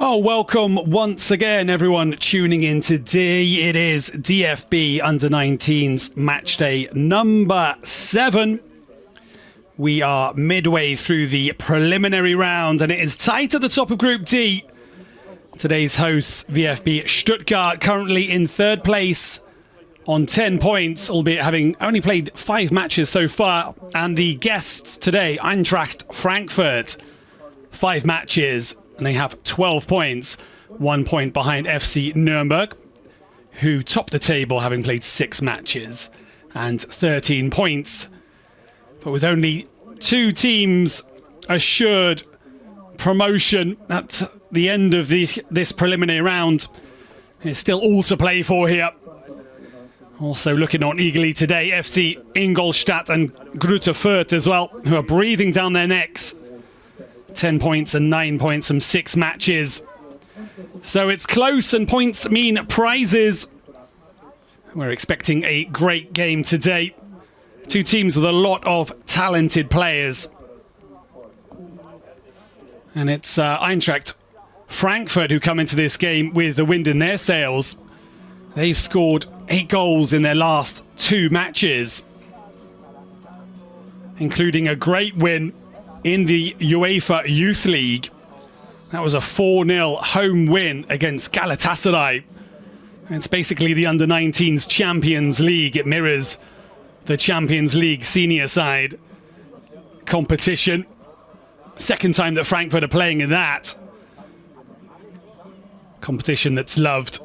Oh, welcome once again, everyone tuning in today. It is DFB Under-19s match day number 7. We are midway through the preliminary round and it is tight at the top of Group D. Today's hosts, VfB Stuttgart, currently in third place on 10 points, albeit having only played 5 matches so far. And the guests today, Eintracht Frankfurt, 5 matches. And they have 12 points, 1 point behind FC Nuremberg, who top the table having played 6 matches and 13 points. But with only 2 teams assured promotion at the end of this preliminary round, it's still all to play for here. Also looking on eagerly today, FC Ingolstadt and Greuther Fürth as well, who are breathing down their necks. 10 points and 9 points from 6 matches. So it's close and points mean prizes. We're expecting a great game today. 2 teams with a lot of talented players. And it's Eintracht Frankfurt who come into this game with the wind in their sails. They've scored 8 goals in their last 2 matches, including a great win in the UEFA Youth League. That was a 4-0 home win against Galatasaray. It's basically the Under-19s Champions League. It mirrors the Champions League senior side competition. Second time that Frankfurt are playing in that competition that's loved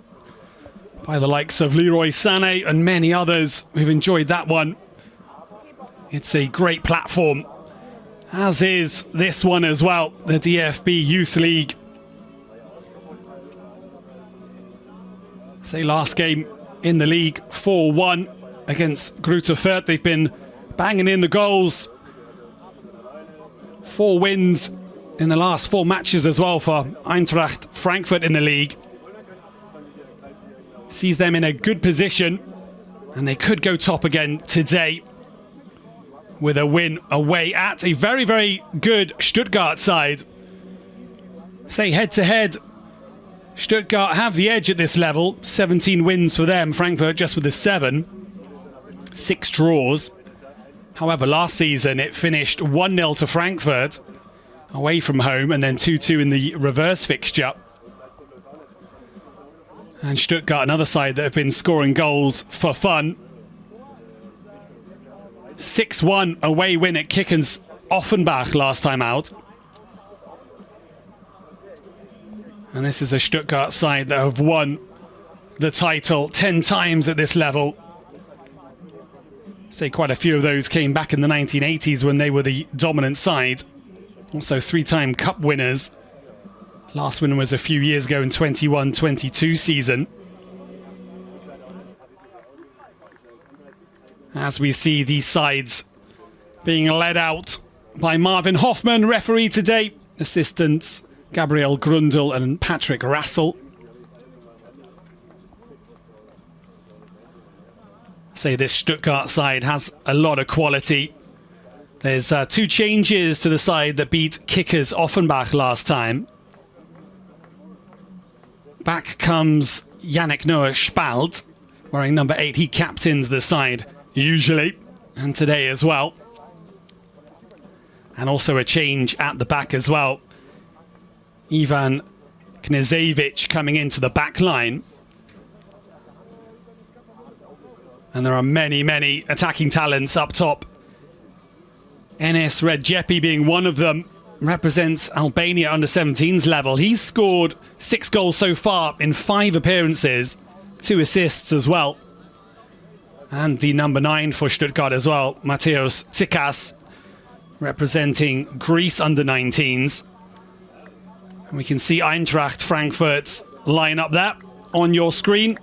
by the likes of Leroy Sané and many others who've enjoyed that one. It's a great platform, as is this one as well, the DFB Youth League. Say last game in the league, 4-1 against Greuther Fürth. They've been banging in the goals. 4 wins in the last 4 matches as well for Eintracht Frankfurt in the league. Sees them in a good position, and they could go top again today with a win away at a very, very good Stuttgart side. Say head-to-head, Stuttgart have the edge at this level. 17 wins for them, Frankfurt just with a 7. 6 draws. However, last season it finished 1-0 to Frankfurt away from home and then 2-2 in the reverse fixture. And Stuttgart, another side that have been scoring goals for fun. 6-1 away win at Kickens Offenbach last time out. And this is a Stuttgart side that have won the title 10 times at this level. Say quite a few of those came back in the 1980s when they were the dominant side. Also 3-time cup winners. Last win was a few years ago in 21-22 season. As we see these sides being led out by Marvin Hoffman, referee today. Assistants Gabriel Grundl and Patrick Rassel. Say this Stuttgart side has a lot of quality. There's 2 changes to the side that beat Kickers Offenbach last time. Back comes Yannick Noah Spalt, wearing number 8. He captains the side usually, and today as well. And also a change at the back as well. Ivan Knežević coming into the back line. And there are many, many attacking talents up top. Enes Redzepi being one of them, represents Albania under-17s level. He's scored 6 goals so far in 5 appearances, 2 assists as well. And the number 9 for Stuttgart as well, Mateusz Tsikas, representing Greece under-19s. And we can see Eintracht Frankfurt's lineup there on your screen.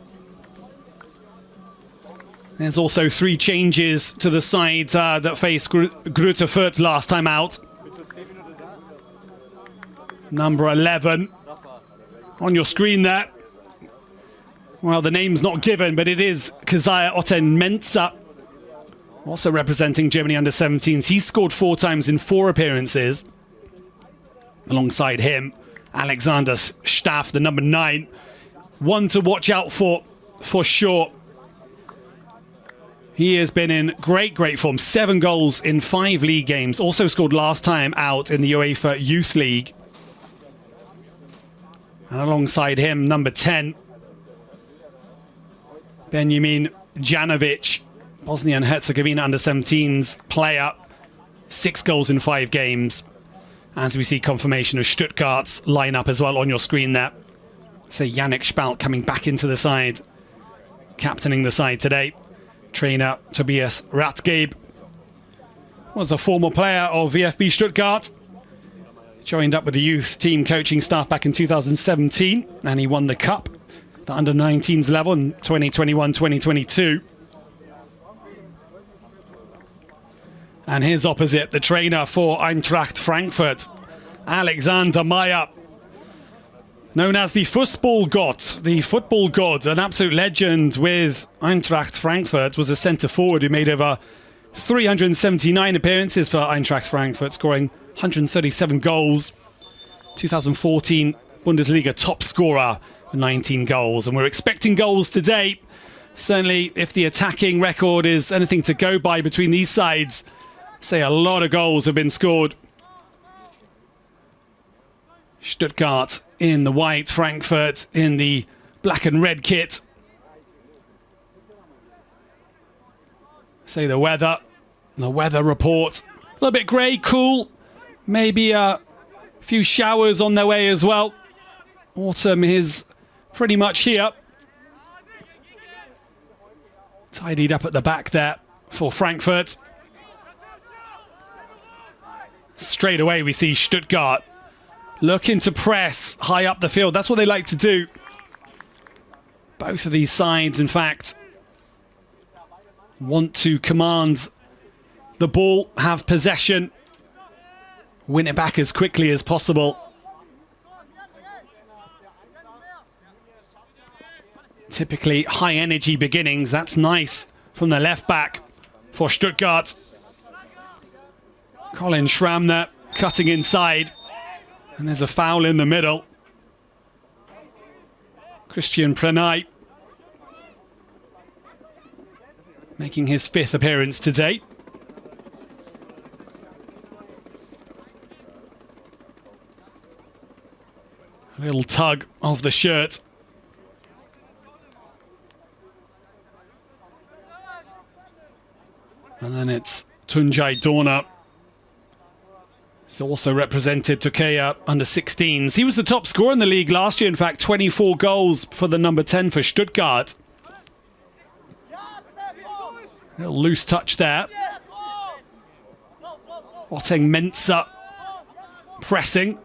There's also 3 changes to the side that faced Greuther Fürth last time out. Number 11 on your screen there. Well, the name's not given, but it is Kazaya Otten-Mensah, also representing Germany under-17s. He's scored 4 times in 4 appearances. Alongside him, Alexander Staff, the number 9. One to watch out for sure. He has been in great form. 7 goals in 5 league games. Also scored last time out in the UEFA Youth League. And alongside him, number 10, Benjamin Janovic, Bosnia and Herzegovina under-17s player. 6 goals in 5 games. As we see confirmation of Stuttgart's lineup as well on your screen there. So Yannick Spalt coming back into the side, captaining the side today. Trainer Tobias Ratgeb was a former player of VfB Stuttgart. Joined up with the youth team coaching staff back in 2017, and he won the cup, the under-19s level in 2021-2022. And his opposite, the trainer for Eintracht Frankfurt, Alexander Meyer, known as the football god, an absolute legend with Eintracht Frankfurt, was a centre forward who made over 379 appearances for Eintracht Frankfurt, scoring 137 goals. 2014 Bundesliga top scorer, 19 goals. And we're expecting goals today. Certainly, if the attacking record is anything to go by between these sides, say a lot of goals have been scored. Stuttgart in the white, Frankfurt in the black and red kit. Say the weather report. A little bit grey, cool. Maybe a few showers on their way as well. Autumn is pretty much here. Tidied up at the back there for Frankfurt. Straight away we see Stuttgart looking to press high up the field. That's what they like to do. Both of these sides, in fact, want to command the ball, have possession, win it back as quickly as possible. Typically high energy beginnings. That's nice from the left back for Stuttgart. Colin Schramm there, cutting inside. And there's a foul in the middle. Christian Pranay making his 5th appearance today. A little tug of the shirt. And then it's Tunjai Dorna. He's also represented Turkey under 16s. He was the top scorer in the league last year, in fact, 24 goals for the number 10 for Stuttgart. A little loose touch there. Oteng Mensah pressing.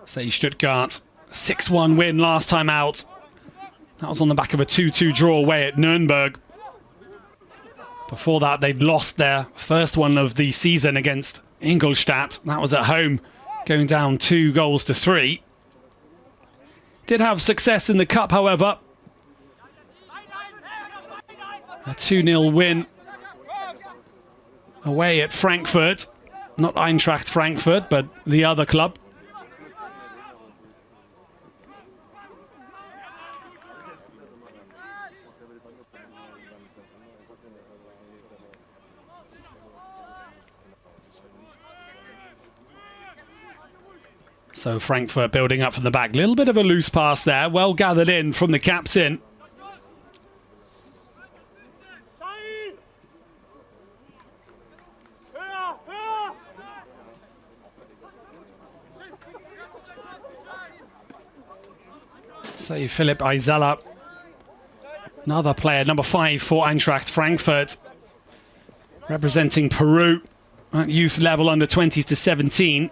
Say Stuttgart, 6-1 win last time out. That was on the back of a 2-2 draw away at Nuremberg. Before that, they'd lost their first one of the season against Ingolstadt. That was at home, going down 2-3. Did have success in the cup, however. A 2-0 win away at Frankfurt. Not Eintracht Frankfurt, but the other club. So Frankfurt building up from the back. Little bit of a loose pass there. Well gathered in from the captain. Say Philipp Eisela. Another player, number 5 for Eintracht Frankfurt. Representing Peru at youth level under 20s to 17.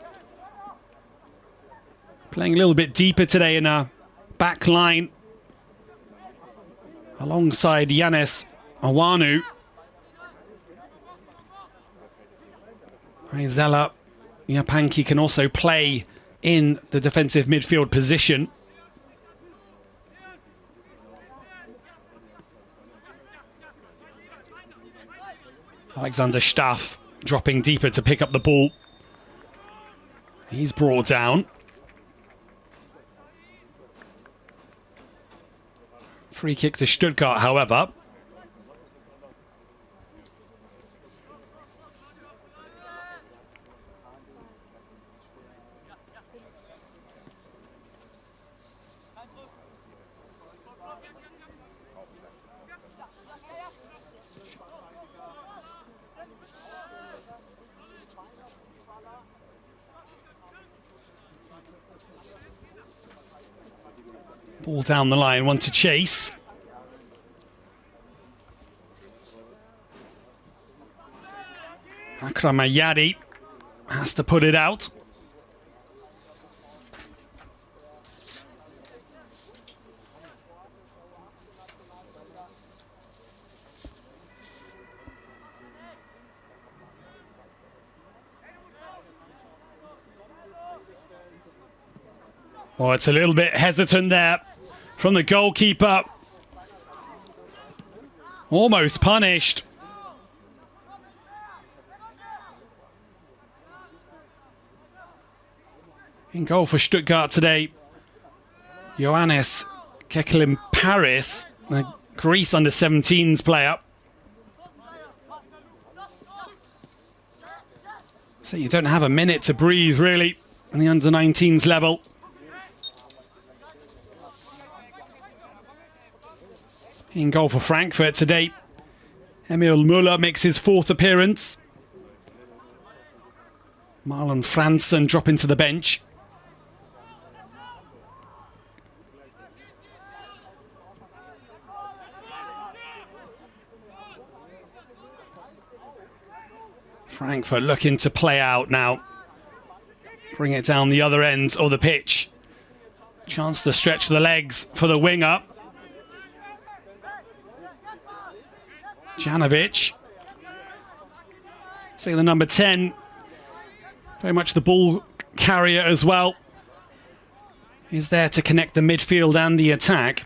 Playing a little bit deeper today in a back line alongside Yanis Awanu. Eisela Japanki can also play in the defensive midfield position. Alexander Staff dropping deeper to pick up the ball. He's brought down. Free kick to Stuttgart, however. Ball down the line, one to chase. Akramayadi has to put it out. Oh, it's a little bit hesitant there from the goalkeeper. Almost punished. In goal for Stuttgart today, Ioannis Kekelim-Paris, the Greece under-17s player. So you don't have a minute to breathe, really, on the under-19s level. In goal for Frankfurt today, Emil Müller makes his 4th appearance. Marlon Franzen dropping to the bench. Frankfurt looking to play out now. Bring it down the other end of the pitch. Chance to stretch the legs for the winger. Janovic. See the number 10. Very much the ball carrier as well. He's there to connect the midfield and the attack.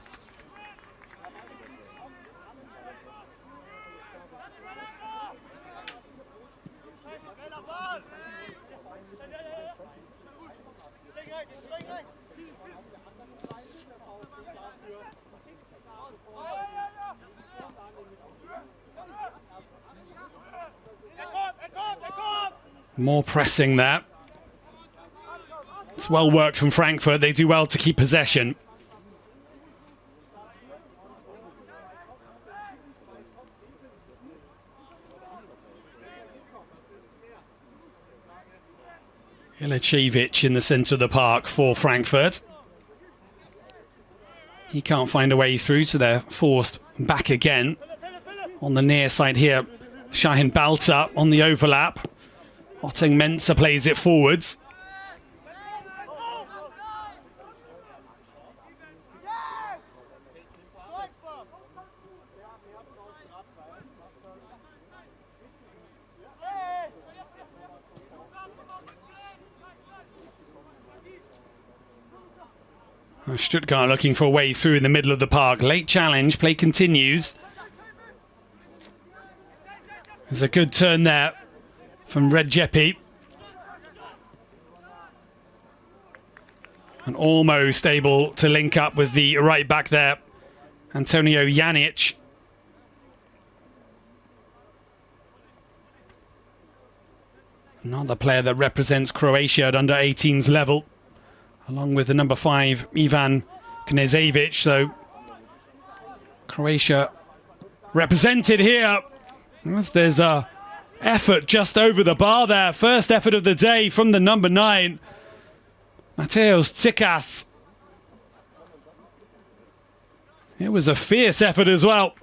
More pressing there. It's well worked from Frankfurt. They do well to keep possession. Ilicevic in the centre of the park for Frankfurt. He can't find a way through, so they're forced back again. On the near side here, Shahin Balta on the overlap. Otting Mensah plays it forwards. Stuttgart looking for a way through in the middle of the park. Late challenge, play continues. There's a good turn there from Redzepi. And almost able to link up with the right back there, Antonio Janic. Another player that represents Croatia at under 18s level, along with the number 5, Ivan Knežević. So Croatia represented here. As there's a effort just over the bar there. First effort of the day from the number 9, Mateusz Tsikas. It was a fierce effort as well.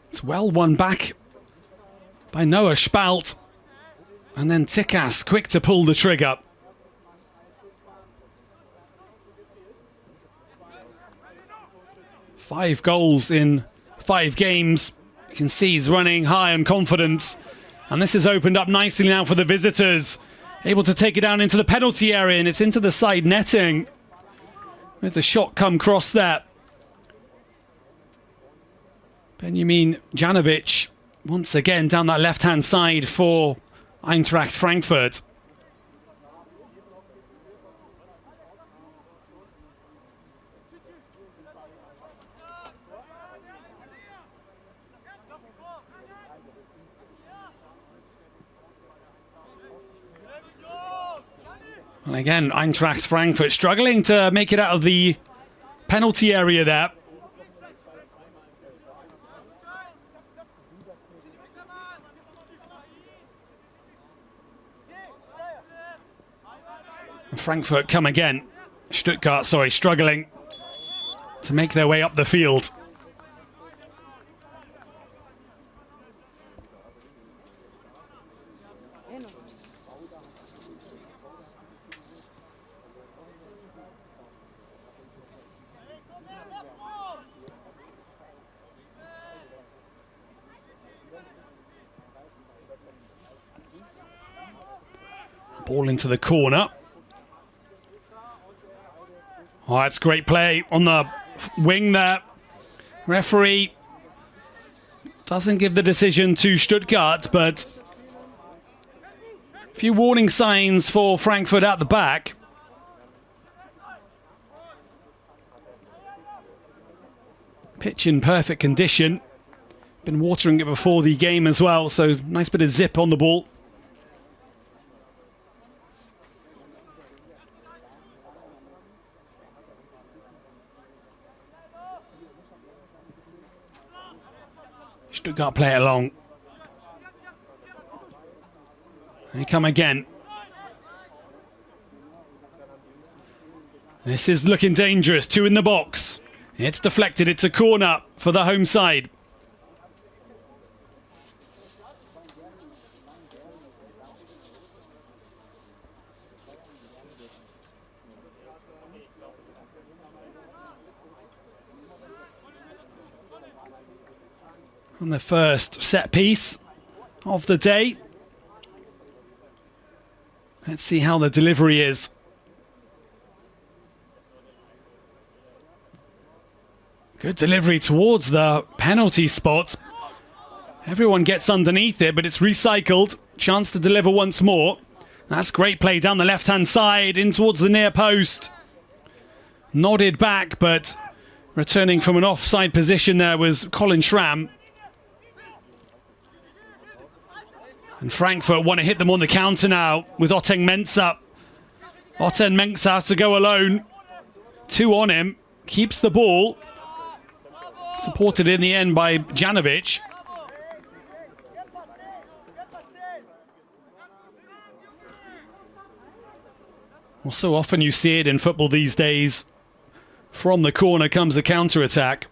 It's well won back by Noah Spalt. And then Tsikas quick to pull the trigger. Five goals in 5 games. You can see he's running high on confidence. And this has opened up nicely now for the visitors. Able to take it down into the penalty area, and it's into the side netting. With the shot come cross there. Benjamin Janovic once again down that left-hand side for Eintracht Frankfurt. And again, Eintracht Frankfurt struggling to make it out of the penalty area there. And Frankfurt come again. Stuttgart, sorry, struggling to make their way up the field. Ball into the corner. Oh, that's great play on the wing there. Referee doesn't give the decision to Stuttgart, but a few warning signs for Frankfurt at the back. Pitch in perfect condition. Been watering it before the game as well, so nice bit of zip on the ball. Stuttgart play it along. They come again. This is looking dangerous. Two in the box. It's deflected. It's a corner for the home side. On the first set piece of the day. Let's see how the delivery is. Good delivery towards the penalty spot. Everyone gets underneath it, but it's recycled. Chance to deliver once more. That's great play down the left-hand side, in towards the near post. Nodded back, but returning from an offside position there was Colin Schramm. And Frankfurt want to hit them on the counter now with Oteng Mensah. Oteng Mensah has to go alone. Two on him. Keeps the ball. Supported in the end by Janovic. Well, so often you see it in football these days. From the corner comes the counter-attack.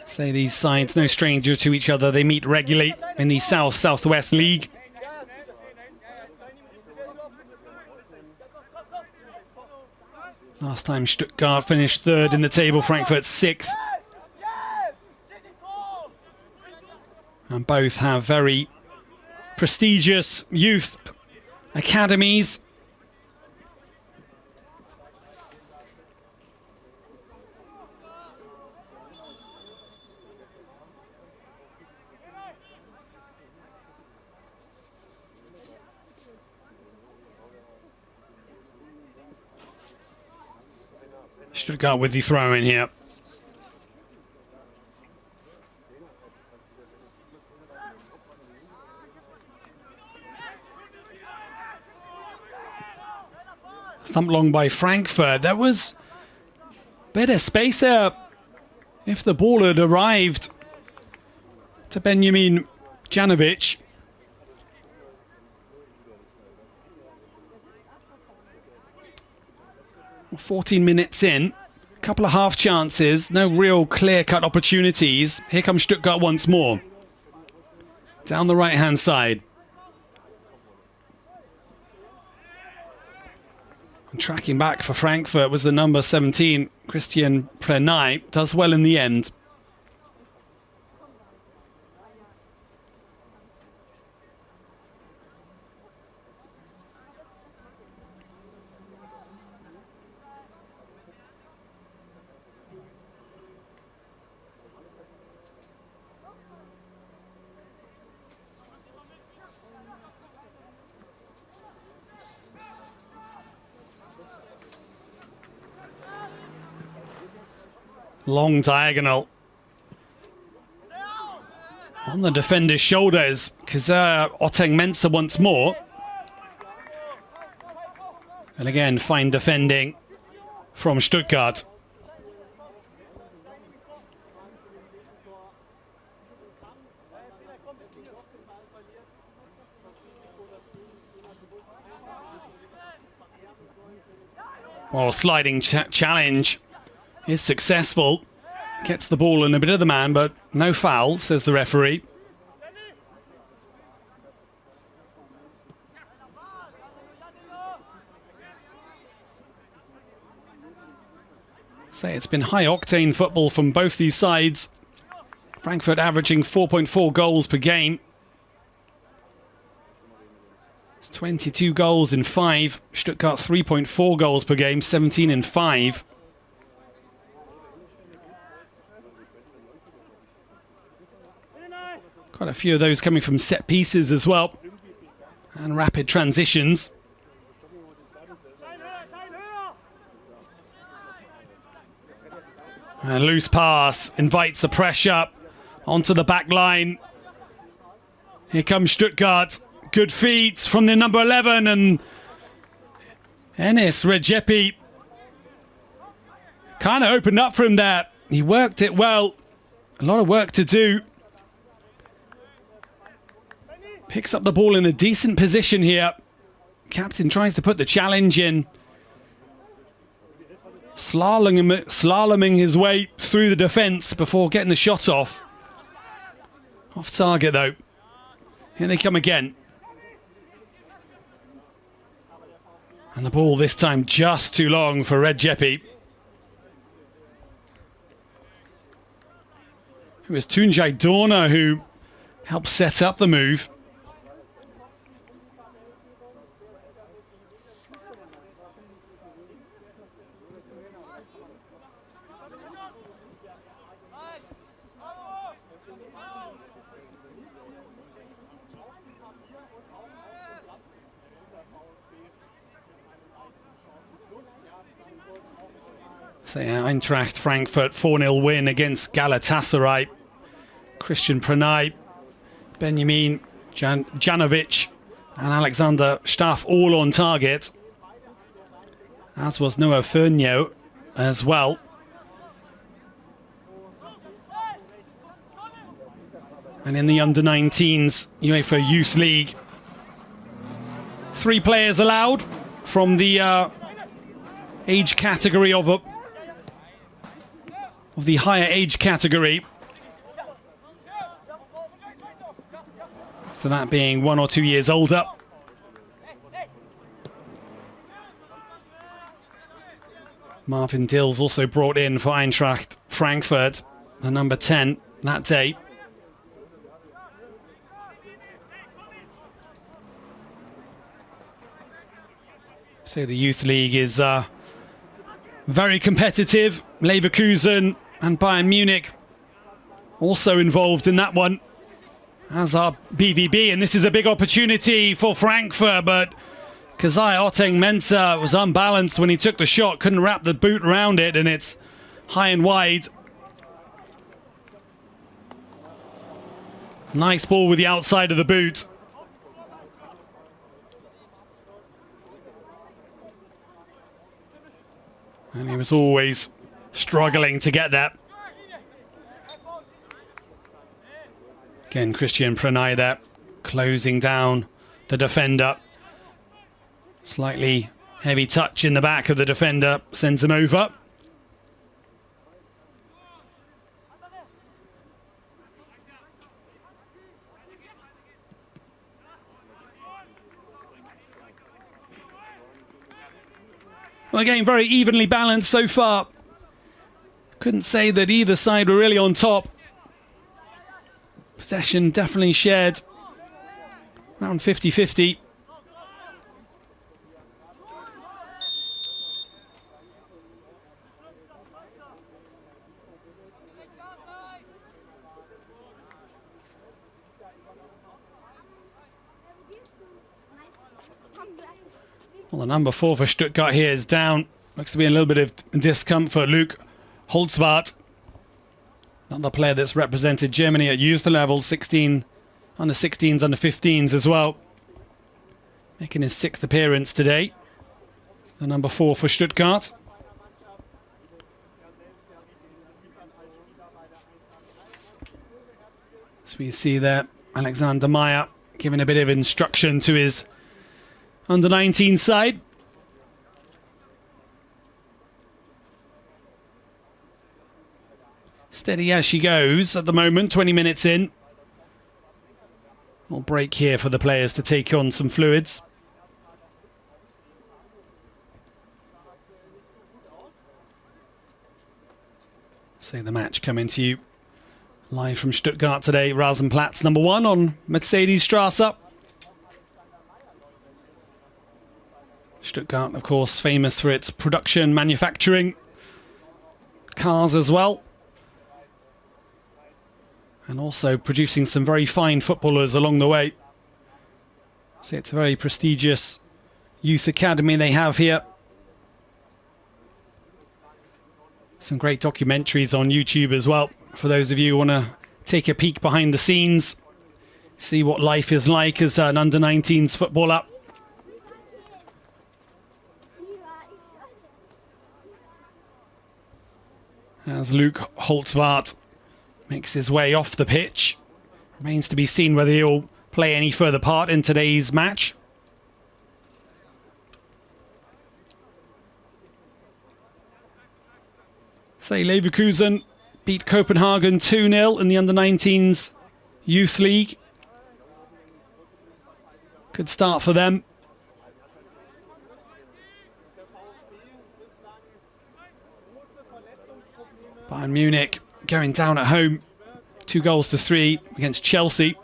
Say these sides, no stranger to each other. They meet regularly in the South-Southwest League. Last time Stuttgart finished third in the table, Frankfurt sixth. And both have very prestigious youth academies. Stuttgart with the throw in here. Thump long by Frankfurt. There was better space there if the ball had arrived to Benjamin Janovic. Well, 14 minutes in, a couple of half chances, no real clear-cut opportunities. Here comes Stuttgart once more. Down the right-hand side. And tracking back for Frankfurt was the number 17, Christian Prenay. Does well in the end. Long diagonal on the defender's shoulders. Oteng Mensah once more. And again, fine defending from Stuttgart. Well, sliding challenge is successful. Gets the ball in a bit of the man, but no foul, says the referee. It's been high-octane football from both these sides. Frankfurt averaging 4.4 goals per game. It's 22 goals in 5. Stuttgart 3.4 goals per game, 17 in 5. Quite a few of those coming from set pieces as well. And rapid transitions. And loose pass invites the pressure onto the back line. Here comes Stuttgart. Good feet from the number 11, and Enis Redzepi kind of opened up for him there. He worked it well. A lot of work to do. Picks up the ball in a decent position here. Captain tries to put the challenge in. Slaloming his way through the defence before getting the shot off. Off target though. Here they come again. And the ball this time just too long for Redzepi. It was Tunjai Dorna who helped set up the move. Eintracht Frankfurt 4-0 win against Galatasaray. Christian Prenay, Benjamin Janovic and Alexander Staff all on target. As was Noah Fernio as well. And in the under-19s UEFA Youth League, 3 players allowed from the age category of the higher age category. So that being 1 or 2 years older. Marvin Dills also brought in for Eintracht Frankfurt, the number 10 that day. So the Youth League is very competitive. Leverkusen and Bayern Munich also involved in that one, as are BVB, and this is a big opportunity for Frankfurt, but Kazai Oteng Mensah was unbalanced when he took the shot, couldn't wrap the boot around it, and it's high and wide. Nice ball with the outside of the boot. And he was always struggling to get that. Again, Christian Prenay there, closing down the defender. Slightly heavy touch in the back of the defender, sends him over. Well, again, very evenly balanced so far. Couldn't say that either side were really on top. Possession definitely shared. Around 50-50. Well, the number 4 for Stuttgart here is down. Looks to be a little bit of discomfort. Luke Holzwarth, another player that's represented Germany at youth level, 16, under 16s, under 15s as well. Making his 6th appearance today. The number 4 for Stuttgart. As we see there, Alexander Meyer giving a bit of instruction to his under-19 side. Steady as she goes at the moment, 20 minutes in. We'll break here for the players to take on some fluids. So the match coming to you live from Stuttgart today. Rasenplatz number 1 on Mercedesstraße. Stuttgart, of course, famous for its production, manufacturing, cars as well. And also producing some very fine footballers along the way. So it's a very prestigious youth academy they have here. Some great documentaries on YouTube as well. For those of you who want to take a peek behind the scenes, see what life is like as an under-19s footballer. As Luke Holzwarth makes his way off the pitch. Remains to be seen whether he'll play any further part in today's match. Say Leverkusen beat Copenhagen 2-0 in the under-19s Youth League. Good start for them. Bayern Munich going down at home, 2-3 against Chelsea.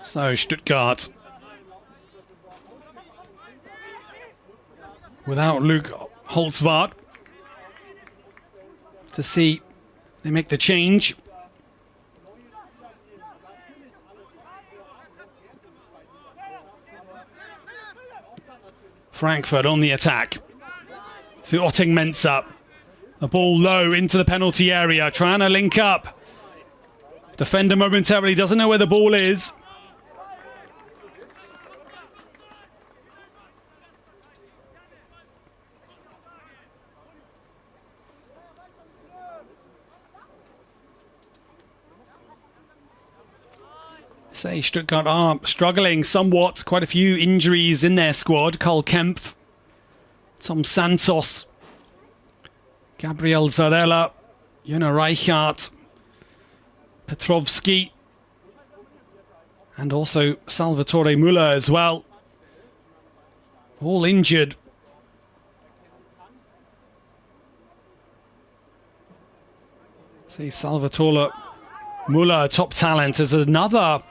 So Stuttgart without Luke Holzwarth. To see they make the change. Frankfurt on the attack. Through Otting Mensah. The ball low into the penalty area. Trying to link up. Defender momentarily doesn't know where the ball is. Say Stuttgart are struggling somewhat. Quite a few injuries in their squad. Karl Kempf, Tom Santos, Gabriel Zarella, Jona Reichart, Petrovski, and also Salvatore Müller as well. All injured. See Salvatore Müller, top talent, as another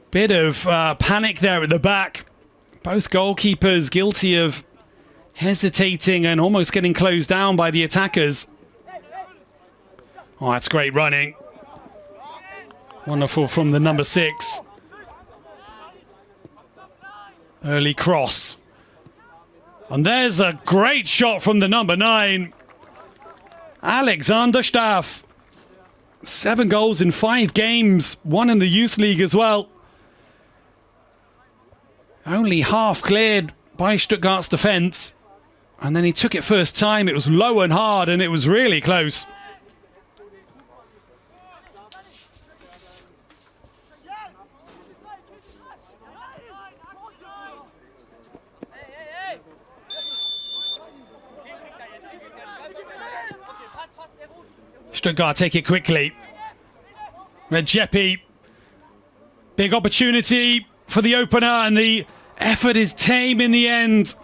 bit of panic there at the back. Both goalkeepers guilty of hesitating and almost getting closed down by the attackers. Oh, that's great running. Wonderful from the number 6. Early cross. And there's a great shot from the number 9. Alexander Staff. 7 goals in 5 games. 1 in the Youth League as well. Only half cleared by Stuttgart's defence. And then he took it first time. It was low and hard and it was really close. Stuttgart take it quickly. Redzepi. Big opportunity for the opener, and the effort is tame in the end.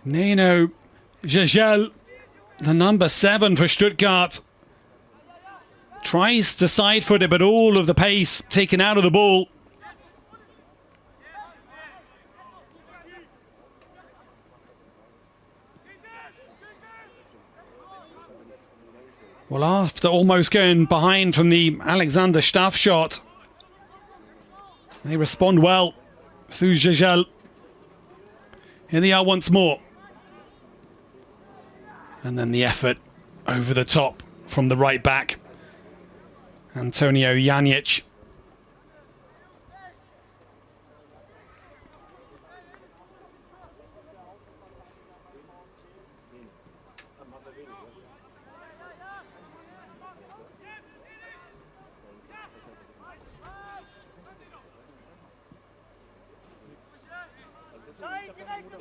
Nino Jejel, the number 7 for Stuttgart, tries to side foot it, but all of the pace taken out of the ball. Well, after almost going behind from the Alexander Staff shot, they respond well through Jejel. Here they are once more. And then the effort over the top from the right back, Antonio Janic.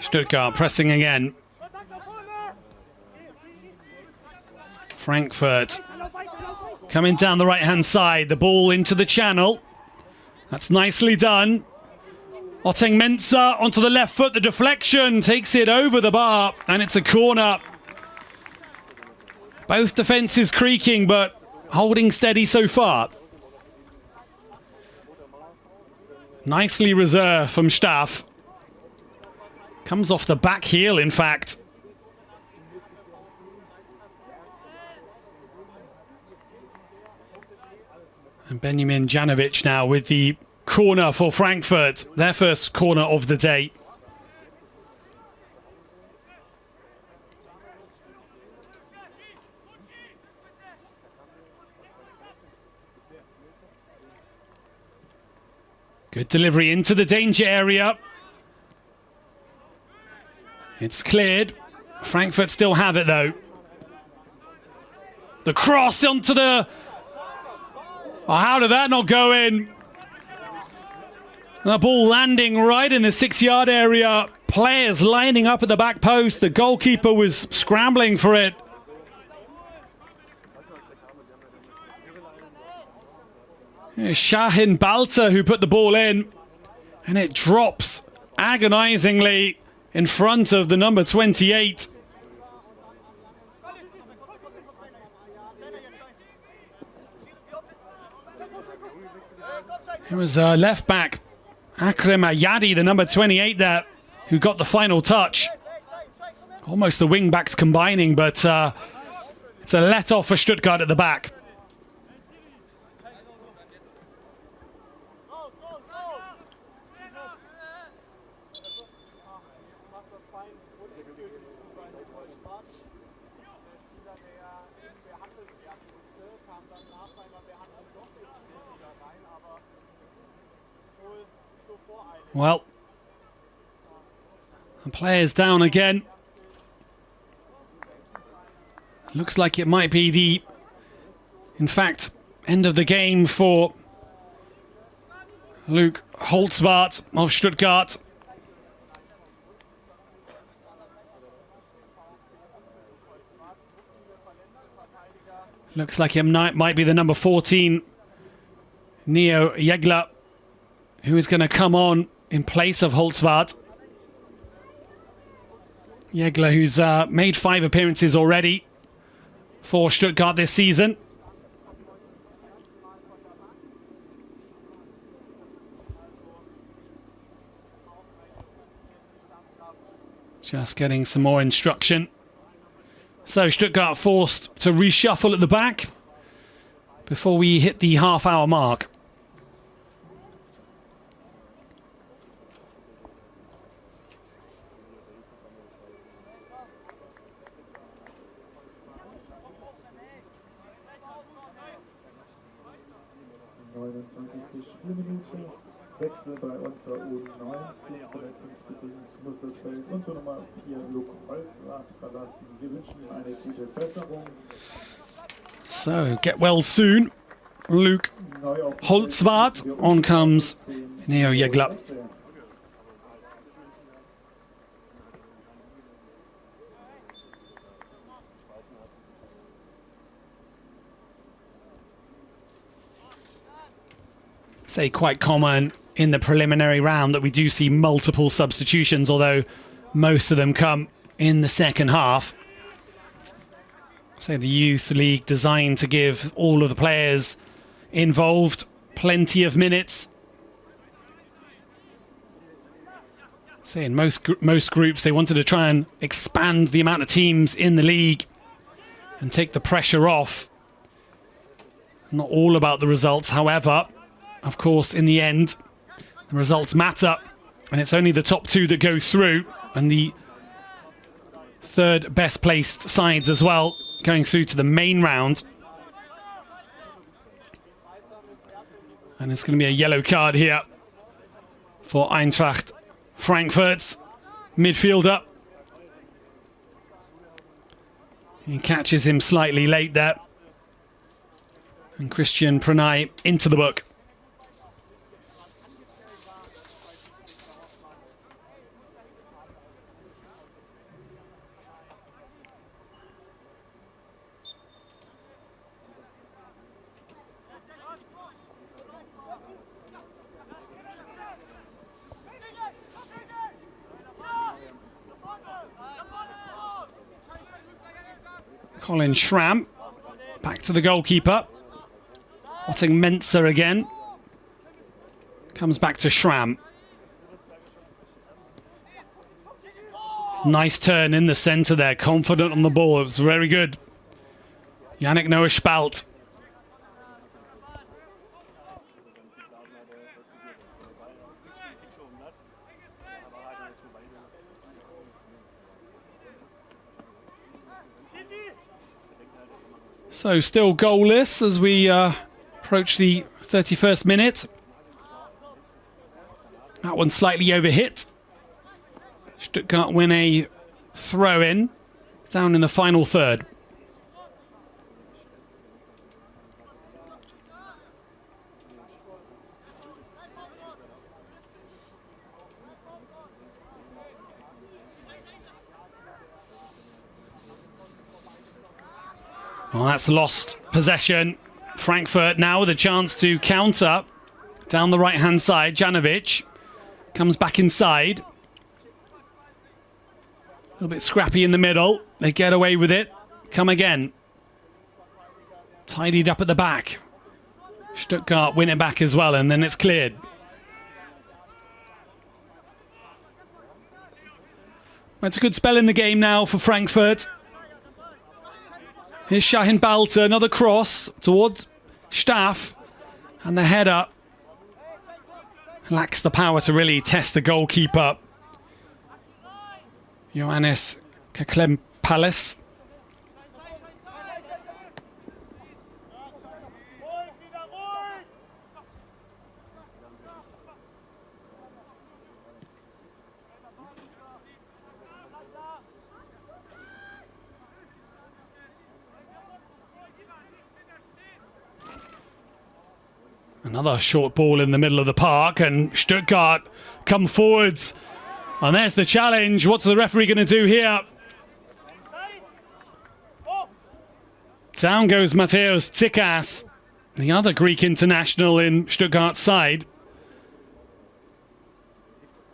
Stuttgart pressing again. Frankfurt coming down the right-hand side. The ball into the channel. That's nicely done. Oteng Mensah onto the left foot. The deflection takes it over the bar, and it's a corner. Both defences creaking, but holding steady so far. Nicely reserved from Staff. Comes off the back heel, in fact. And Benjamin Janovic now with the corner for Frankfurt. Their first corner of the day. Good delivery into the danger area. It's cleared. Frankfurt still have it, though. The cross onto the... Oh, how did that not go in? The ball landing right in the 6-yard area. Players lining up at the back post. The goalkeeper was scrambling for it. Shahin Balta who put the ball in. And it drops agonizingly in front of the number 28. It was left back Akrem Ayadi, the number 28 there, who got the final touch. Almost the wing backs combining, but it's a let off for Stuttgart at the back. Well, the player's down again. Looks like it might be the, in fact, end of the game for Luke Holzwarth of Stuttgart. Looks like it might be the number 14, Neo Jegler, who is going to come on in place of Holzwarth. Jegler, who's made 5 appearances already for Stuttgart this season. Just getting some more instruction. So Stuttgart forced to reshuffle at the back before we hit the half-hour mark. Spielminute. Wechsel bei unserer U19. Verletzungsbedingt muss das Feld unsere Nummer 4 Luke Holzwarth verlassen. Wir wünschen ihm eine gute Besserung. So, get well soon, Luke Holzwarth. On comes Neo Jegler. say quite common in the preliminary round that we do see multiple substitutions, although most of them come in the second half. So the youth league designed to give all of the players involved plenty of minutes. Say in most groups they wanted to try and expand the amount of teams in the league and take the pressure off. Not all about the results, however. Of course, in the end, the results matter, and it's only the top two that go through, and the third best placed sides as well going through to the main round. And it's going to be a yellow card here for Eintracht Frankfurt's midfielder. He catches him slightly late there. And Christian Pranay into the book. Colin Schramm back to the goalkeeper. Otting Menzer again. Comes back to Schramm. Nice turn in the centre there. Confident on the ball. It was very good. Yannick Noah Spalt. So still goalless as we approach the 31st minute. That one slightly overhit. Stuttgart win a throw-in down in the final third. Well, that's lost possession. Frankfurt now with a chance to counter down the right-hand side. Janovic comes back inside. A little bit scrappy in the middle. They get away with it. Come again. Tidied up at the back. Stuttgart win it back as well, and then it's cleared. Well, it's a good spell in the game now for Frankfurt. Here's Shahin Balta, another cross towards Staff, and the header lacks the power to really test the goalkeeper. Johannes Kaklempalis. Another short ball in the middle of the park, and Stuttgart come forwards. And there's the challenge. What's the referee going to do here? Down goes Mateusz Tsikas, the other Greek international in Stuttgart's side.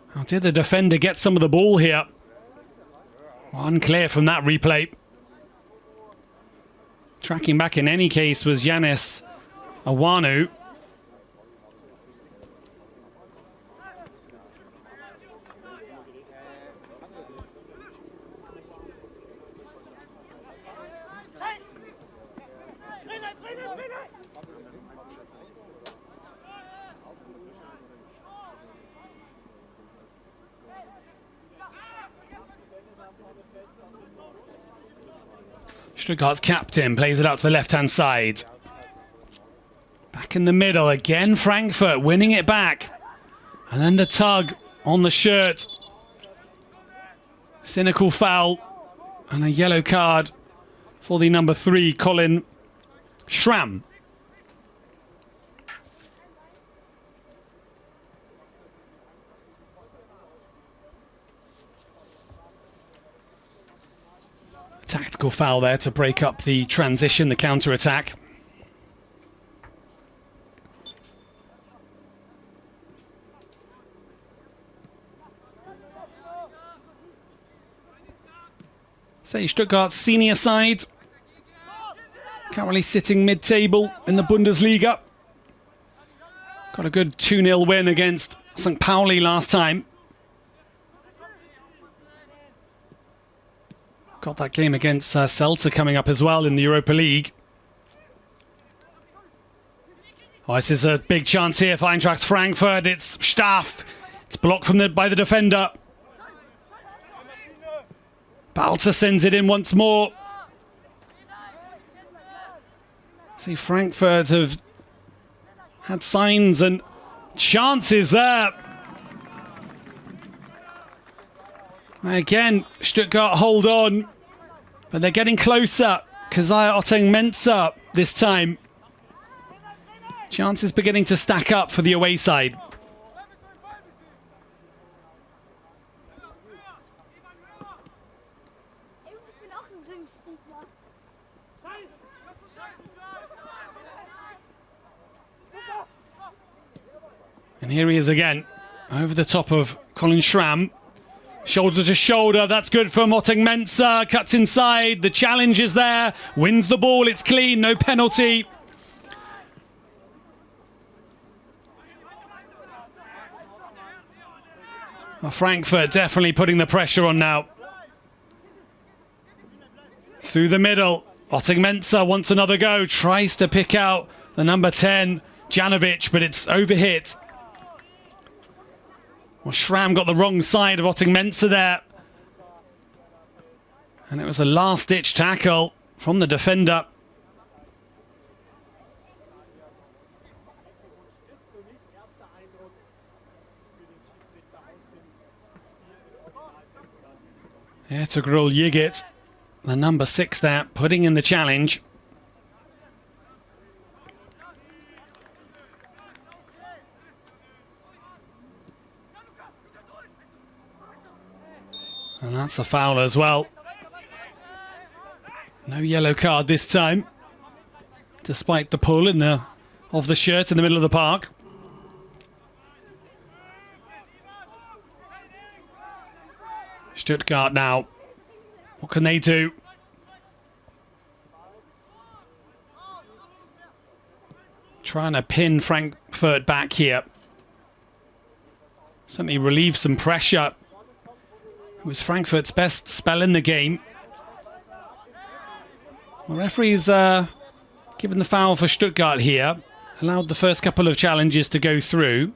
How did the defender get some of the ball here? Unclear from that replay. Tracking back in any case was Yanis Awanu. Stuttgart's captain plays it out to the left-hand side. Back in the middle again, Frankfurt winning it back. And then the tug on the shirt. Cynical foul and a yellow card for the number 3, Colin Schramm. Tactical foul there to break up the transition, the counter-attack. say, Stuttgart's senior side. Currently sitting mid-table in the Bundesliga. Got a good 2-0 win against St. Pauli last time. Got that game against Celta coming up as well in the Europa League. Oh, this is a big chance here for Eintracht Frankfurt. It's Staff. It's blocked by the defender. Balta sends it in once more. See, Frankfurt have had signs and chances there. Again, Stuttgart hold on. But they're getting closer. Kazaya Otteng-Mensah this time. Chances beginning to stack up for the away side. And here he is again, over the top of Colin Schramm. Shoulder to shoulder, that's good from Otteng-Mensah. Cuts inside, the challenge is there. Wins the ball, it's clean, no penalty. Well, Frankfurt definitely putting the pressure on now. Through the middle, Otteng-Mensah wants another go. Tries to pick out the number 10, Janovic, but it's overhit. Well, Schramm got the wrong side of Otteng-Mensah there. And it was a last-ditch tackle from the defender. Ertugrul Yigit, the number 6 there, putting in the challenge. And that's a foul as well. No yellow card this time, despite the pull of the shirt in the middle of the park. Stuttgart now. What can they do? Trying to pin Frankfurt back here. Certainly relieve some pressure. It was Frankfurt's best spell in the game. The referee's given the foul for Stuttgart here. Allowed the first couple of challenges to go through.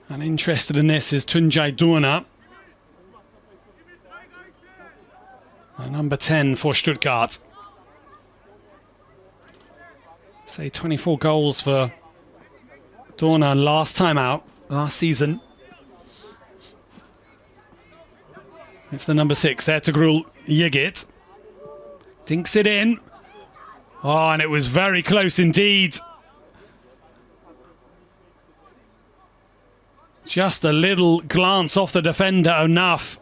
And interested in this is Tunjai Dorna. Number 10 for Stuttgart. Say 24 goals for Dorna last time out, last season. It's the number 6, Ertugrul Yigit. Dinks it in. Oh, and it was very close indeed. Just a little glance off the defender, enough.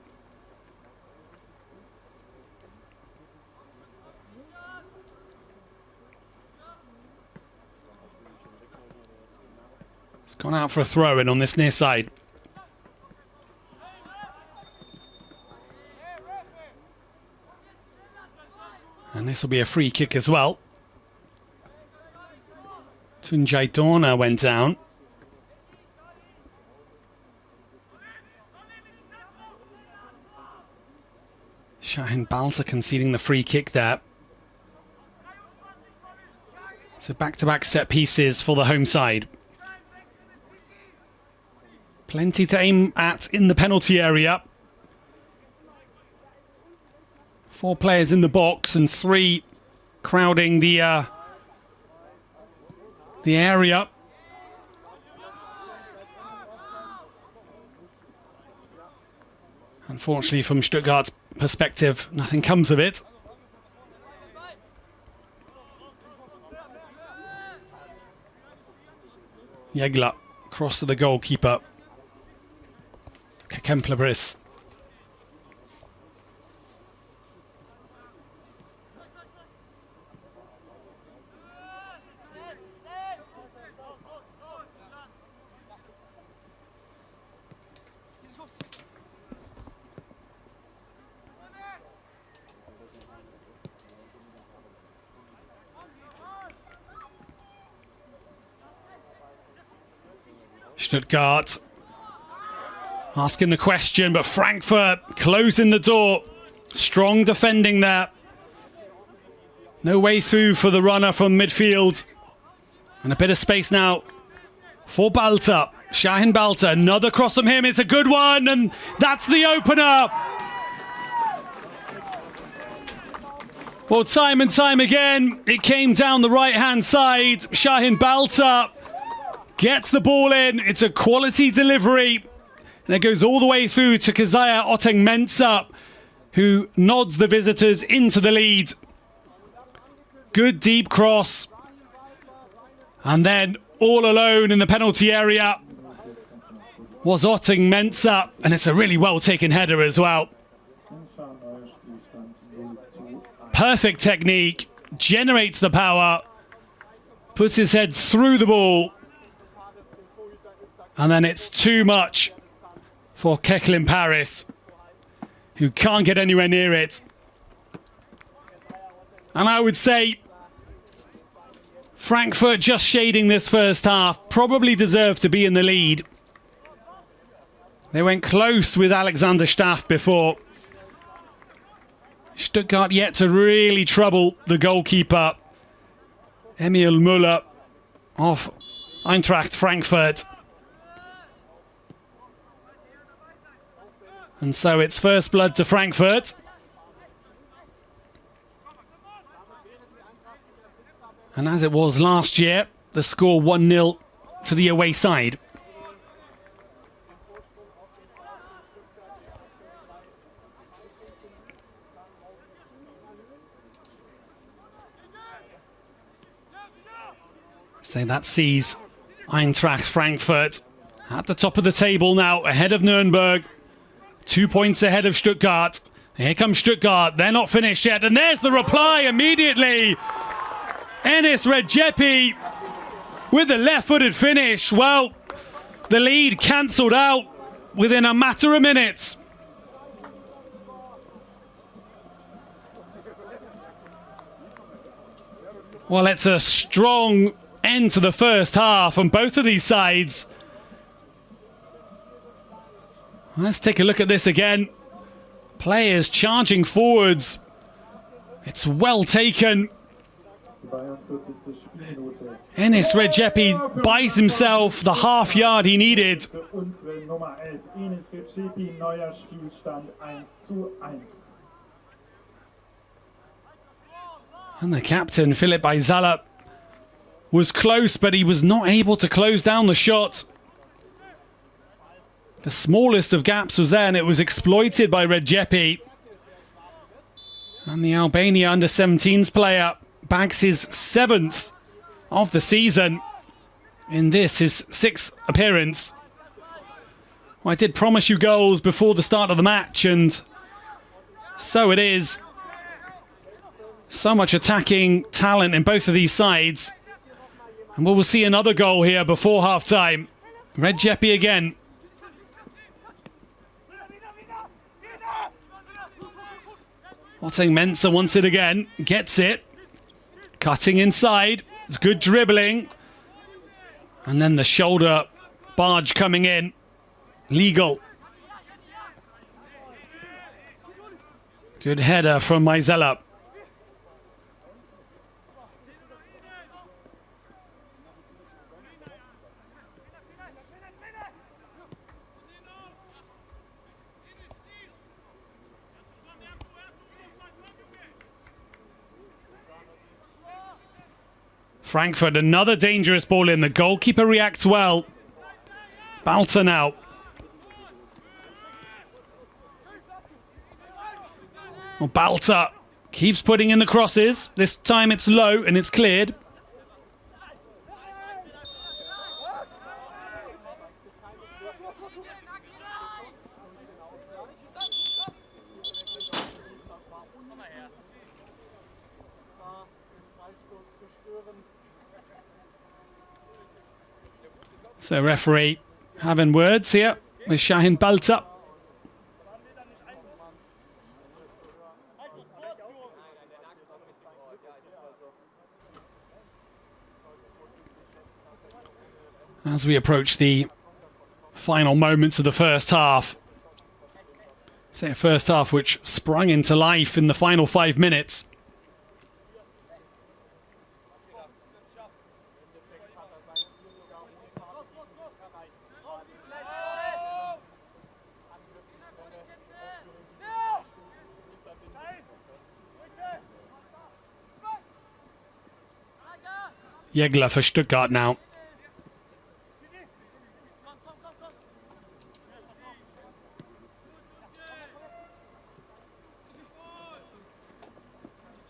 It's gone out for a throw-in on this near side. And this will be a free kick as well. Tunjai Dorna went down. Shahin Balta conceding the free kick there. So back-to-back set pieces for the home side. Plenty to aim at in the penalty area. 4 players in the box and 3 crowding the area. Unfortunately, from Stuttgart's perspective, nothing comes of it. Jägler, cross to the goalkeeper. Kemplebris. Stuttgart asking the question, but Frankfurt closing the door. Strong defending there. No way through for the runner from midfield. And a bit of space now for Balta. Shahin Balta, another cross from him. It's a good one, and that's the opener. Well, time and time again, it came down the right-hand side. Shahin Balta gets the ball in. It's a quality delivery. And it goes all the way through to Kazaya Oteng-Mensah, who nods the visitors into the lead. Good deep cross. And then all alone in the penalty area was Oteng-Mensah. And it's a really well-taken header as well. Perfect technique. Generates the power. Puts his head through the ball. And then it's too much for Keklin Paris, who can't get anywhere near it. And I would say Frankfurt, just shading this first half, probably deserved to be in the lead. They went close with Alexander Staff before. Stuttgart yet to really trouble the goalkeeper, Emil Müller of Eintracht Frankfurt. And so it's first blood to Frankfurt. And as it was last year, the score 1-0 to the away side. So that sees Eintracht Frankfurt at the top of the table now, ahead of Nuremberg. 2 points ahead of Stuttgart. Here comes Stuttgart. They're not finished yet. And there's the reply immediately. Enis Redzepi with a left-footed finish. Well, the lead cancelled out within a matter of minutes. Well, it's a strong end to the first half on both of these sides. Let's take a look at this again. Players charging forwards. It's well taken. Enis Redzepi buys himself the half yard he needed. And the captain, Philipp Aizala, was close, but he was not able to close down the shot. The smallest of gaps was there, and it was exploited by Redzepi. And the Albania under-17s player bags his 7th of the season. In this, his 6th appearance. Well, I did promise you goals before the start of the match, and so it is. So much attacking talent in both of these sides. And we'll see another goal here before half-time. Redzepi again. Oteng-Mensah wants it again. Gets it. Cutting inside. It's good dribbling. And then the shoulder barge coming in. Legal. Good header from Maizela. Frankfurt, another dangerous ball in. The goalkeeper reacts well. Balta now. Well, Balta keeps putting in the crosses. This time it's low and it's cleared. So referee having words here with Shahin Balta. As we approach the final moments of the first half. Say a first half which sprung into life in the final 5 minutes. Jägler for Stuttgart now.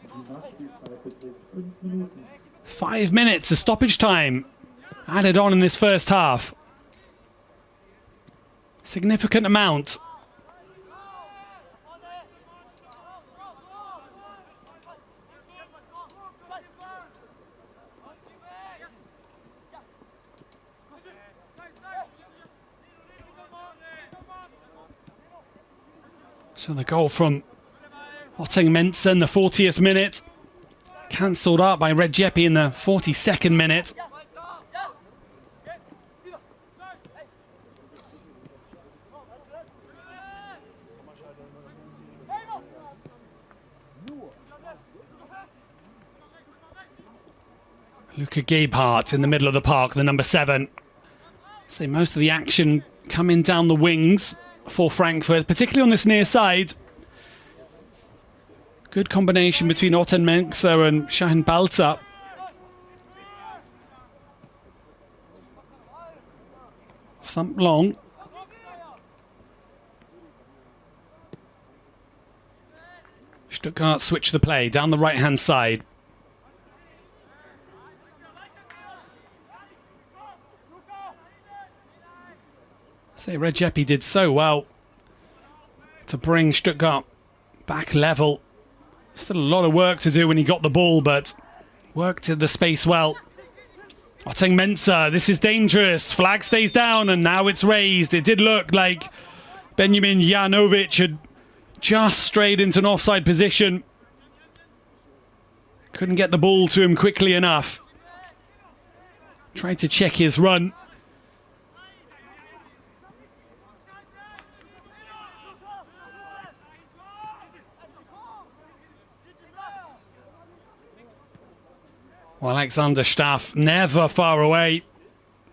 Die Nachspielzeit beträgt 5 Minuten. 5 minutes of stoppage time added on in this first half. Significant amount. So the goal from Otting Mensah in the 40th minute. Cancelled out by Red Jeppe in the 42nd minute. Luca Gebhardt in the middle of the park, the number 7. So most of the action coming down the wings for Frankfurt, particularly on this near side. Good combination between Otting Mensah and Shahin Balta. Thump long. Stuttgart switch the play down the right-hand side. Say Red Jeppe did so well to bring Stuttgart back level. Still a lot of work to do when he got the ball, but worked in the space well. Otting Mensah, this is dangerous. Flag stays down and now it's raised. It did look like Benjamin Janovic had just strayed into an offside position. Couldn't get the ball to him quickly enough. Tried to check his run. Well, Alexander Staff never far away.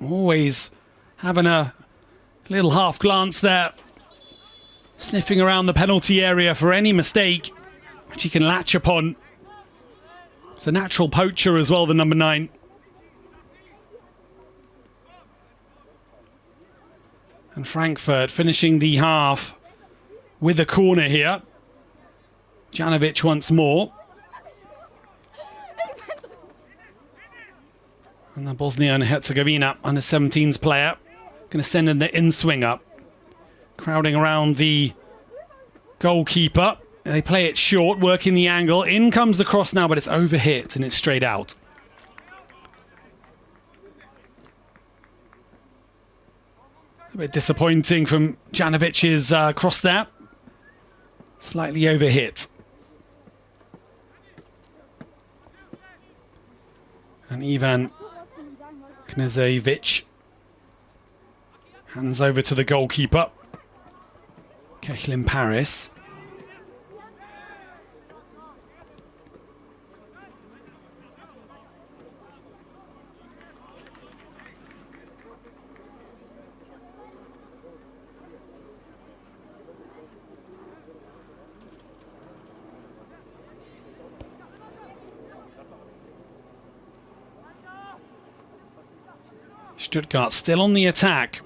Always having a little half glance there. Sniffing around the penalty area for any mistake which he can latch upon. It's a natural poacher as well, the number 9. And Frankfurt finishing the half with a corner here. Janovic once more. And the Bosnia and Herzegovina under 17s player going to send in the in-swinger. Crowding around the goalkeeper. They play it short, working the angle. In comes the cross now, but it's overhit and it's straight out. A bit disappointing from Janovic's cross there. Slightly overhit. And Ivan Knežević hands over to the goalkeeper. Kechlin Paris. Stuttgart still on the attack.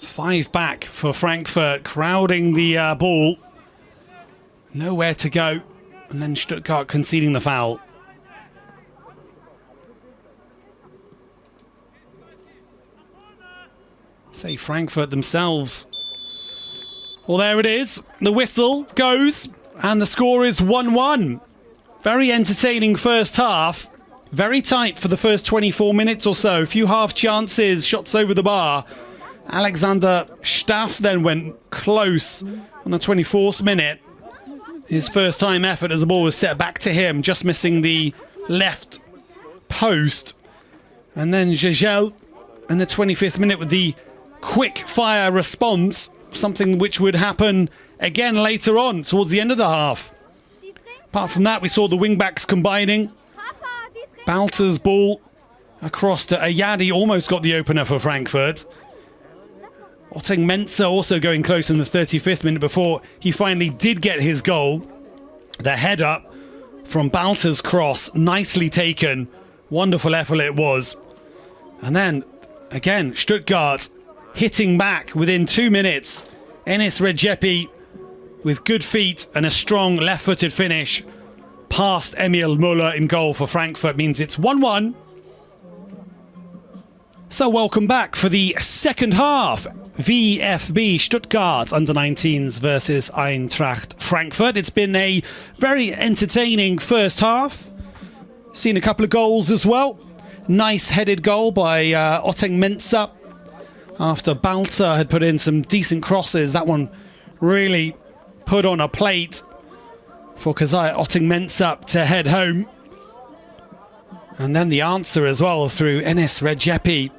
5 back for Frankfurt, crowding the ball. Nowhere to go. And then Stuttgart conceding the foul. Say Frankfurt themselves. Well, there it is. The whistle goes and the score is 1-1. Very entertaining first half. Very tight for the first 24 minutes or so. A few half chances, shots over the bar. Alexander Staff then went close on the 24th minute. His first time effort as the ball was set back to him, just missing the left post. And then Jejel in the 25th minute with the quick fire response, something which would happen again later on towards the end of the half. Apart from that, we saw the wing-backs combining. Balter's ball across to Ayadi, almost got the opener for Frankfurt. Otting Mensah also going close in the 35th minute before he finally did get his goal. The head up from Balter's cross, nicely taken. Wonderful effort it was. And then, again, Stuttgart hitting back within 2 minutes. Enis Redzepi with good feet and a strong left-footed finish past Emil Müller in goal for Frankfurt means it's 1-1. So welcome back for the second half. VfB Stuttgart under-19s versus Eintracht Frankfurt. It's been a very entertaining first half. Seen a couple of goals as well. Nice headed goal by Otting Mensah after Balter had put in some decent crosses. That one really put on a plate for Otting Mensah to head home. And then the answer as well through Enis Redzepi.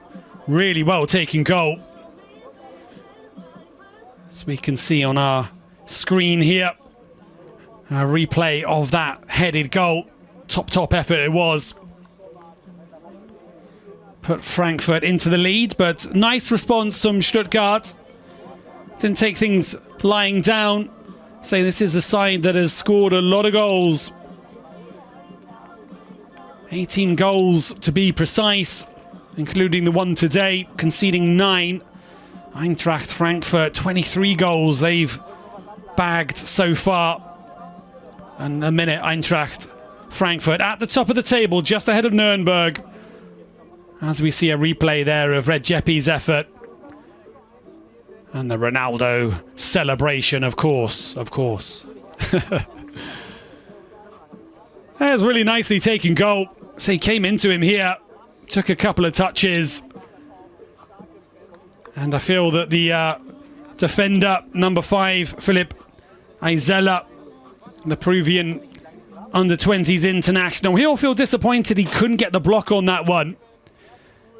Really well taken goal. As we can see on our screen here, a replay of that headed goal. Top effort it was. Put Frankfurt into the lead, but nice response from Stuttgart. Didn't take things lying down. Say this is a side that has scored a lot of goals. 18 goals to be precise, including the one today, conceding 9. Eintracht Frankfurt, 23 goals they've bagged so far. And a minute, Eintracht Frankfurt at the top of the table, just ahead of Nuremberg. As we see a replay there of Redzepi's effort. And the Ronaldo celebration, of course. That was really nicely taken goal. So he came into him here, took a couple of touches. And I feel that the defender, number 5, Philipp Aizela, the Peruvian under-20s international, he'll feel disappointed he couldn't get the block on that one.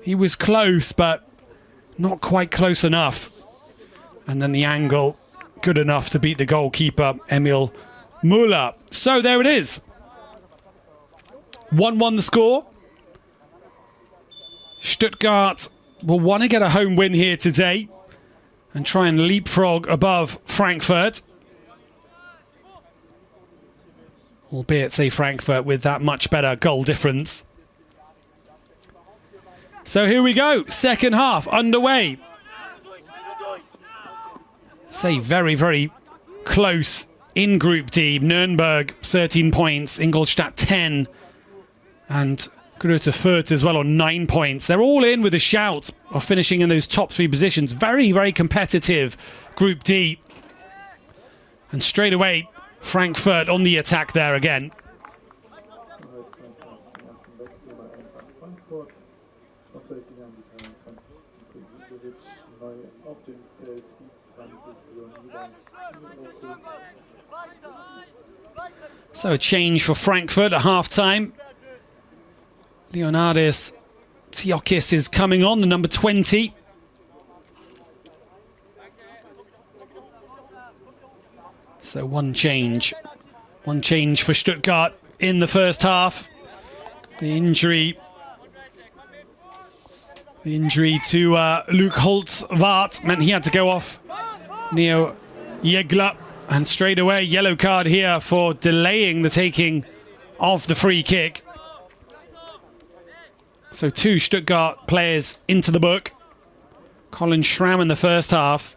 He was close, but not quite close enough. And then the angle, good enough to beat the goalkeeper, Emil Müller. So there it is. 1-1 the score. Stuttgart will want to get a home win here today and try and leapfrog above Frankfurt. Albeit, say, Frankfurt with that much better goal difference. So here we go, second half underway. Say very, very close in Group D. Nuremberg 13 points, Ingolstadt 10, and Greuther Fürth as well on 9 points. They're all in with a shout of finishing in those top 3 positions. Very, very competitive Group D. And straight away, Frankfurt on the attack there again. So a change for Frankfurt at half-time. Leonardis Tiokis is coming on, the number 20. So one change for Stuttgart in the first half. The injury to Luke Holtzwart meant he had to go off. Neo Jägler, and straight away yellow card here for delaying the taking of the free kick. So 2 Stuttgart players into the book. Colin Schramm in the first half.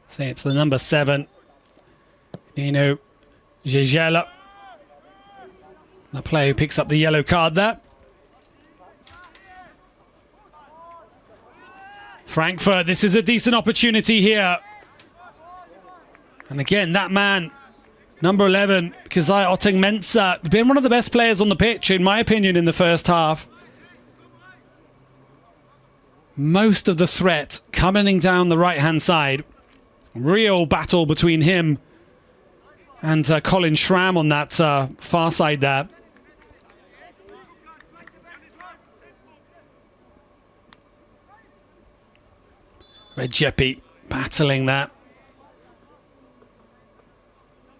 Say it's the number 7, Nino Jejela, the player who picks up the yellow card there. Frankfurt, this is a decent opportunity here. And again, that man, number 11, Kazai Otting Mensah, been one of the best players on the pitch, in my opinion, in the first half. Most of the threat coming down the right-hand side. Real battle between him and Colin Schramm on that far side there. Redzepi battling that.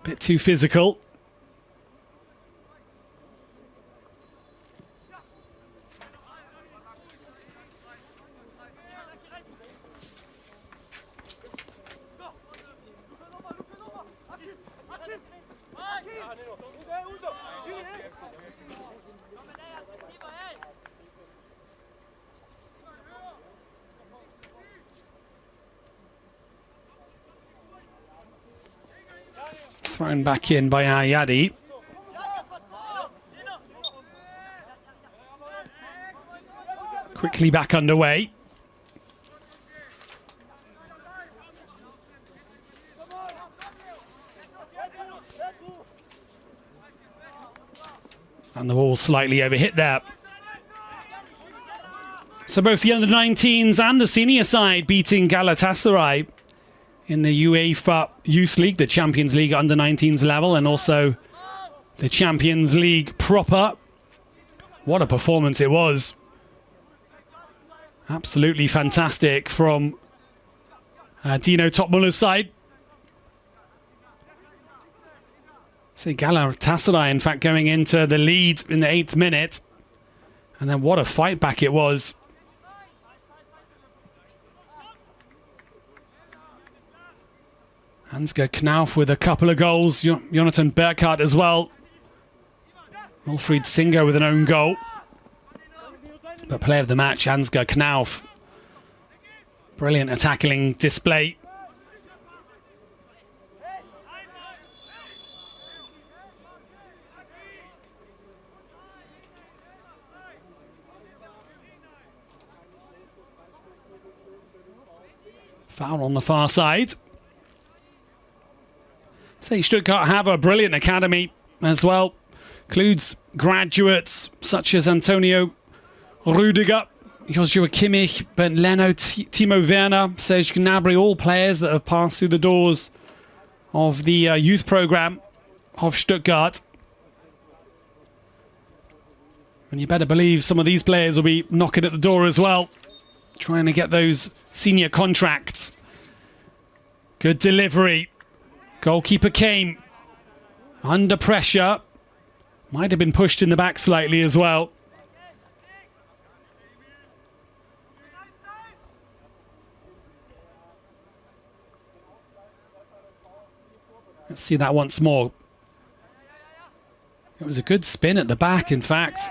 Bit too physical. Thrown back in by Ayadi. Quickly back underway. And the ball slightly overhit there. So both the under-19s and the senior side beating Galatasaray in the UEFA Youth League, the Champions League under-19s level, and also the Champions League proper. What a performance it was. Absolutely fantastic from Dino Topmuller's side. So Galatasaray, in fact, going into the lead in the 8th minute. And then what a fight back it was. Ansgar Knauf with a couple of goals. Jonathan Burkhardt as well. Wilfried Singer with an own goal. But player of the match, Ansgar Knauf. Brilliant attacking display. Foul on the far side. Say Stuttgart have a brilliant academy as well. Includes graduates such as Antonio Rüdiger, Joshua Kimmich, Ben Leno, Timo Werner, Serge Gnabry, all players that have passed through the doors of the youth program of Stuttgart. And you better believe some of these players will be knocking at the door as well, trying to get those senior contracts. Good delivery. Goalkeeper came under pressure. Might have been pushed in the back slightly as well. Let's see that once more. It was a good spin at the back, in fact.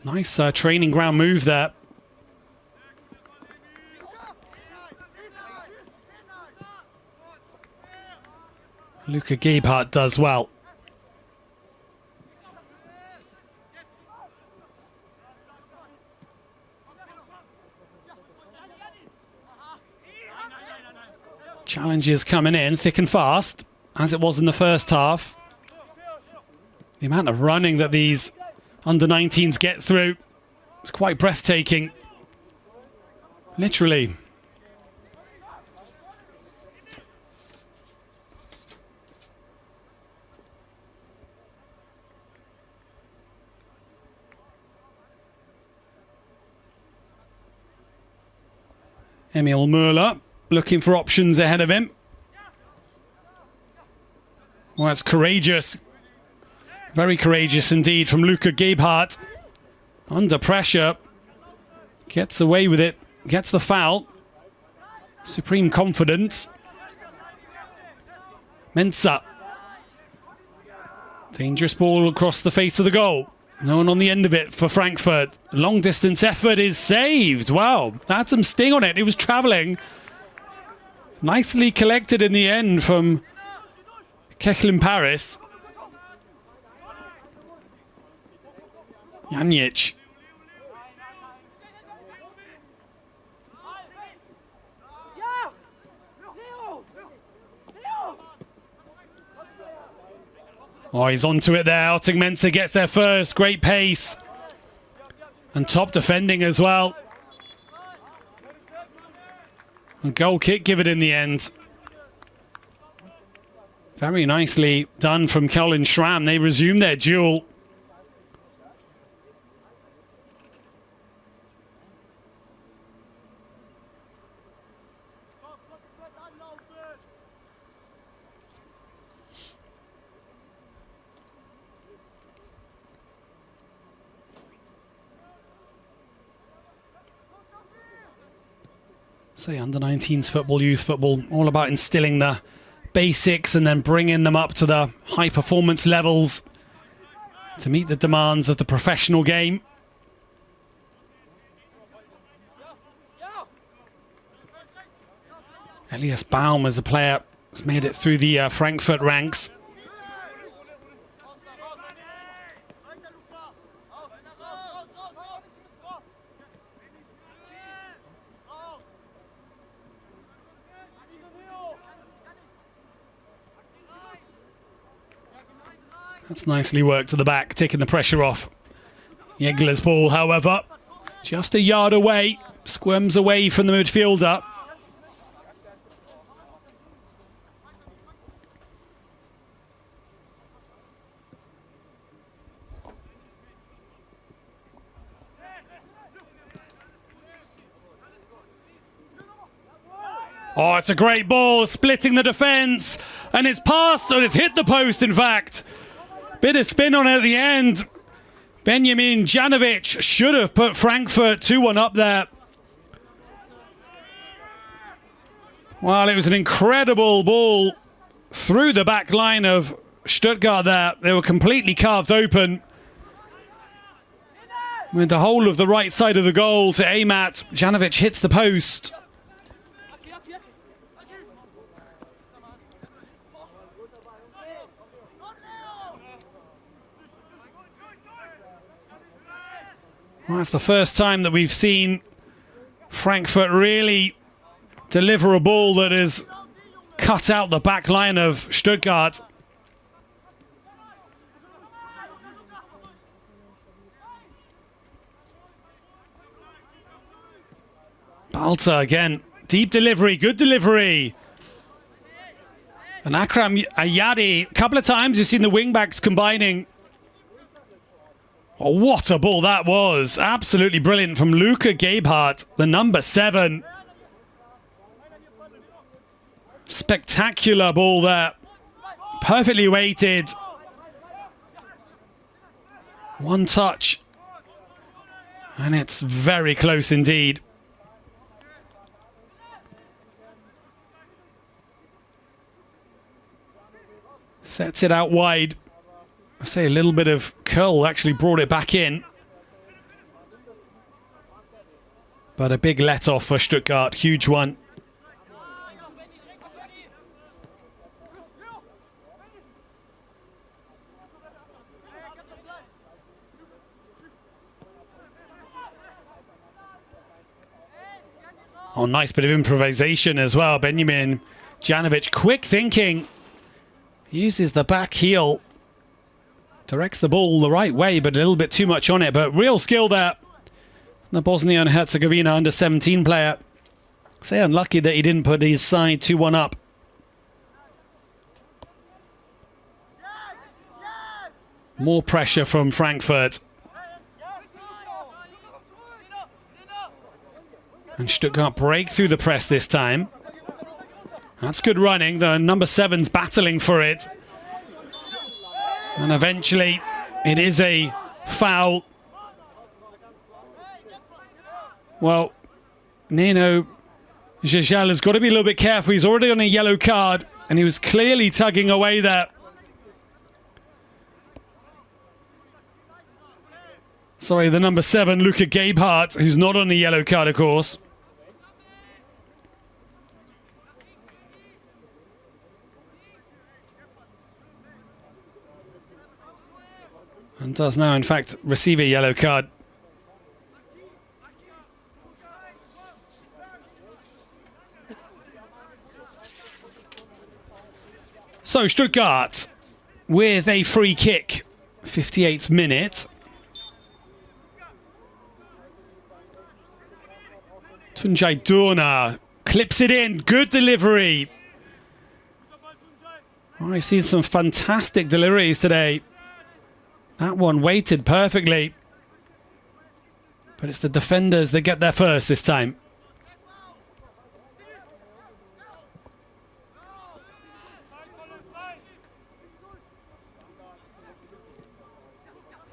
Nice training ground move there. Luca Gebhardt does well. Challenges coming in thick and fast, as it was in the first half. The amount of running that these under-19s get through is quite breathtaking. Literally. Emil Müller looking for options ahead of him. Well, that's courageous. Very courageous indeed from Luca Gebhardt. Under pressure. Gets away with it. Gets the foul. Supreme confidence. Mensah. Dangerous ball across the face of the goal. No one on the end of it for Frankfurt. Long distance effort is saved. Wow, that had some sting on it. It was travelling. Nicely collected in the end from Kechlin Paris. Janic. Oh, he's onto it there. Otting Mensah gets there first. Great pace. And top defending as well. A goal kick given in the end. Very nicely done from Colin Schramm. They resume their duel. Say under-19s football, youth football, all about instilling the basics and then bringing them up to the high performance levels to meet the demands of the professional game. Elias Baum as a player has made it through the Frankfurt ranks. That's nicely worked to the back, taking the pressure off. Jägler's ball, however, just a yard away, squirms away from the midfielder. Oh, it's a great ball, splitting the defence, and it's passed, and it's hit the post, in fact. Bit of spin on it at the end. Benjamin Janovic should have put Frankfurt 2-1 up there. Well, it was an incredible ball through the back line of Stuttgart there. They were completely carved open. With the whole of the right side of the goal to aim at, Janovic hits the post. Well, that's the first time that we've seen Frankfurt really deliver a ball that has cut out the back line of Stuttgart. Balta again, deep delivery, good delivery. And Akram Ayadi, a couple of times you've seen the wing-backs combining. Oh, what a ball that was. Absolutely brilliant from Luca Gebhardt, the number 7. Spectacular ball there. Perfectly weighted. One touch. And it's very close indeed. Sets it out wide. I say a little bit of curl actually brought it back in. But a big let-off for Stuttgart, huge one. Oh, nice bit of improvisation as well. Benjamin Janovic, quick thinking. Uses the back heel. Directs the ball the right way, but a little bit too much on it. But real skill there. The Bosnia and Herzegovina under-17 player. Say unlucky that he didn't put his side 2-1 up. More pressure from Frankfurt. And Stuttgart break through the press this time. That's good running. The number 7's battling for it. And eventually, it is a foul. Well, Nino Jejal has got to be a little bit careful. He's already on a yellow card, and he was clearly tugging away there. Sorry, the number 7, Luca Gebhardt, who's not on a yellow card, of course. And does now, in fact, receive a yellow card. So Stuttgart with a free kick, 58th minute. Tunjai Durna Clips it in. Good delivery. Oh, I've seen some fantastic deliveries today. That one weighted perfectly. But it's the defenders that get there first this time.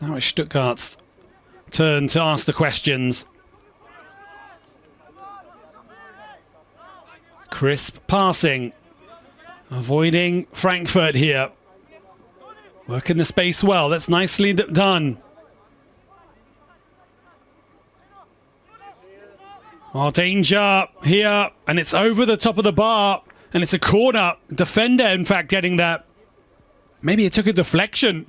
Now it's Stuttgart's turn to ask the questions. Crisp passing. Avoiding Frankfurt here. Working the space well. That's nicely done. Oh, danger here. And it's over the top of the bar. And it's a corner. Defender, in fact, getting that. Maybe it took a deflection.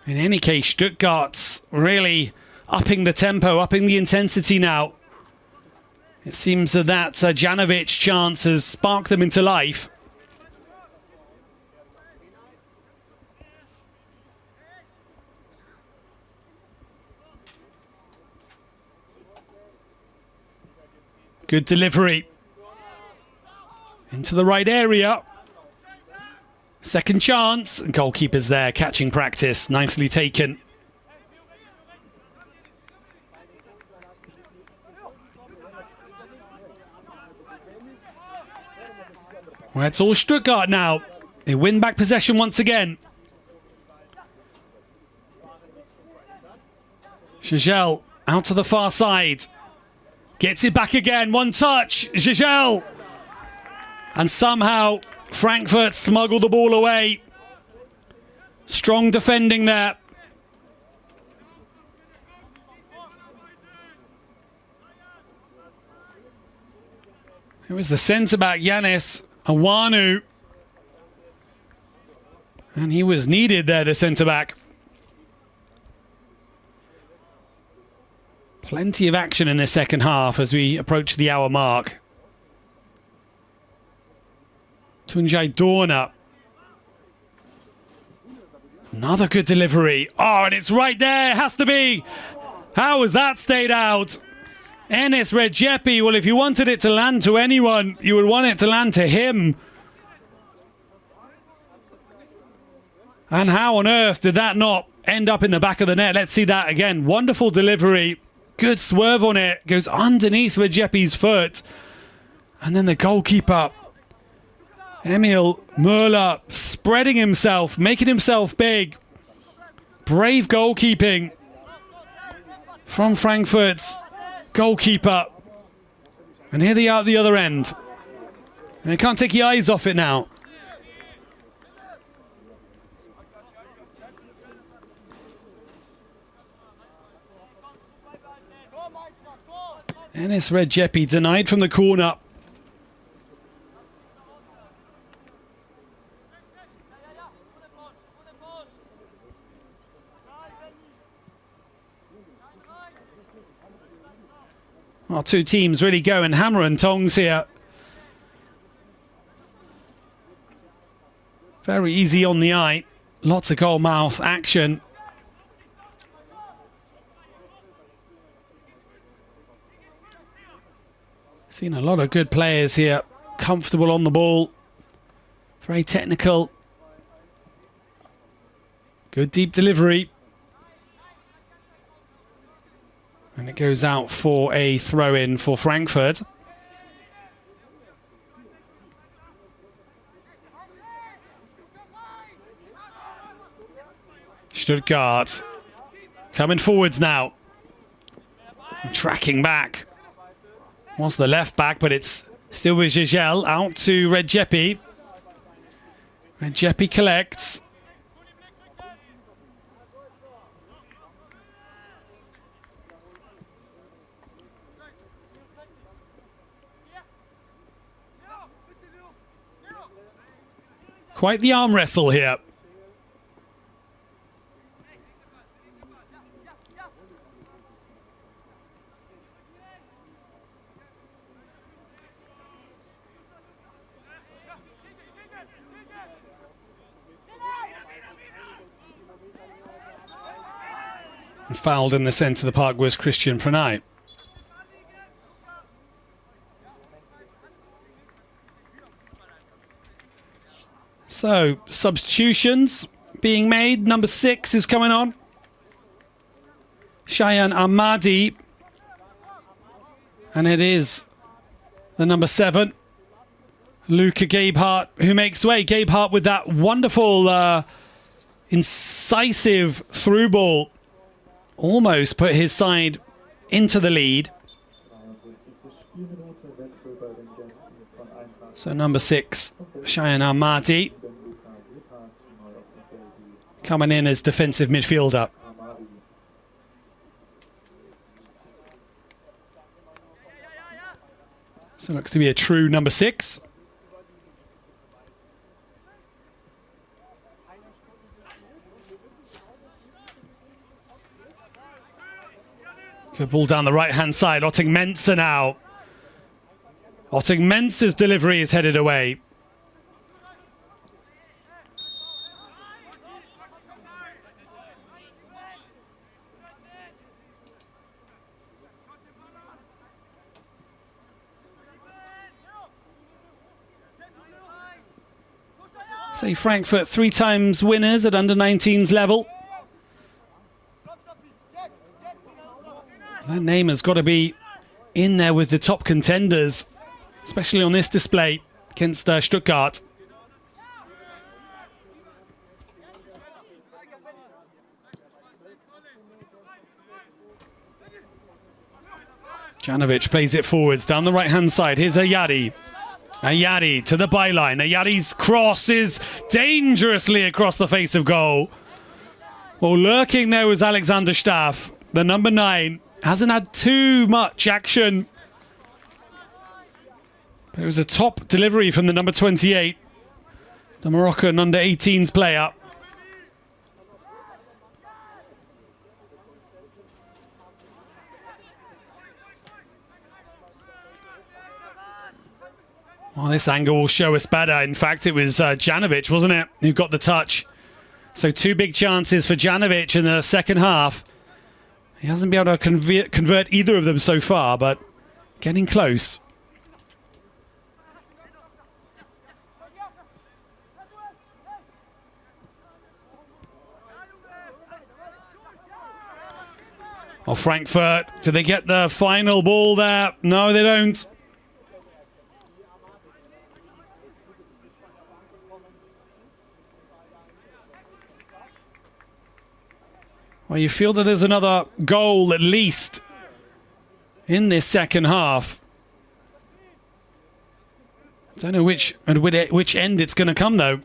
In any case, Stuttgart's really upping the tempo, upping the intensity now. It seems that Janovic chance has sparked them into life. Good delivery. Into the right area. Second chance. Goalkeeper's there, catching practice. Nicely taken. Well, it's all Stuttgart now. They win back possession once again. Giselle out to the far side. Gets it back again. One touch. Giselle. And somehow Frankfurt smuggled the ball away. Strong defending there. It was the centre-back, Yanis Awanu. And he was needed there, the centre-back. Plenty of action in the second half as we approach the hour mark. Tunjai Dorna. Another good delivery. Oh, and it's right there. It has to be. How has that stayed out? Enes Redzepi. Well, if you wanted it to land to anyone, you would want it to land to him. And how on earth did that not end up in the back of the net? Let's see that again. Wonderful delivery. Good swerve on it. Goes underneath Redzepi's foot. And then the goalkeeper, Emil Möller, spreading himself, making himself big. Brave goalkeeping from Frankfurt's goalkeeper. And here they are at the other end. And they can't take your eyes off it now. Enes Redzepi denied from the corner. Our two teams really going hammer and tongs here. Very easy on the eye. Lots of goal mouth action. Seen a lot of good players here. Comfortable on the ball. Very technical. Good deep delivery. And it goes out for a throw-in for Frankfurt. Stuttgart coming forwards now. Tracking back. Wants the left back, but it's still with Giselle. Out to Redzepi. Redzepi collects. Quite the arm wrestle here. And fouled in the centre of the park was Christian Pranay. So, substitutions being made. Number 6 is coming on. Cheyenne Ahmadi. And it is the number 7, Luca Gabehart, who makes way. Gabehart with that wonderful, incisive through ball. Almost put his side into the lead. So number 6, Cheyenne Ahmadi, coming in as defensive midfielder. So looks to be a true number 6. Good ball down the right-hand side. Otting Mensah now. Otting Mensah's delivery is headed away. Say Frankfurt 3 times winners at under-19s level. That name has got to be in there with the top contenders, especially on this display against Stuttgart. Janovic plays it forwards down the right-hand side. Here's Ayadi. Ayadi to the byline. Ayadi's cross is dangerously across the face of goal. Well, lurking there was Alexander Staff, the number 9. Hasn't had too much action. But it was a top delivery from the number 28, the Moroccan under-18s player. Well, this angle will show us better. In fact, it was Janovic, wasn't it, who got the touch. So 2 big chances for Janovic in the second half. He hasn't been able to convert either of them so far, but getting close. Oh, Frankfurt, do they get the final ball there? No, they don't. Well, you feel that there's another goal at least in this second half. I don't know which end it's going to come, though.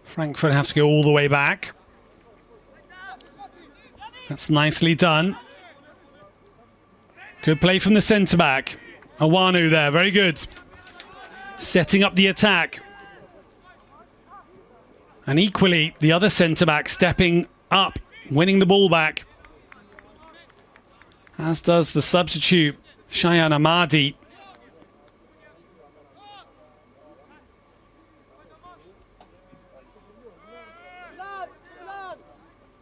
Frankfurt have to go all the way back. That's nicely done. Good play from the centre-back. Awanu there, very good. Setting up the attack. And equally, the other centre-back stepping up, winning the ball back. As does the substitute, Cheyenne Ahmadi.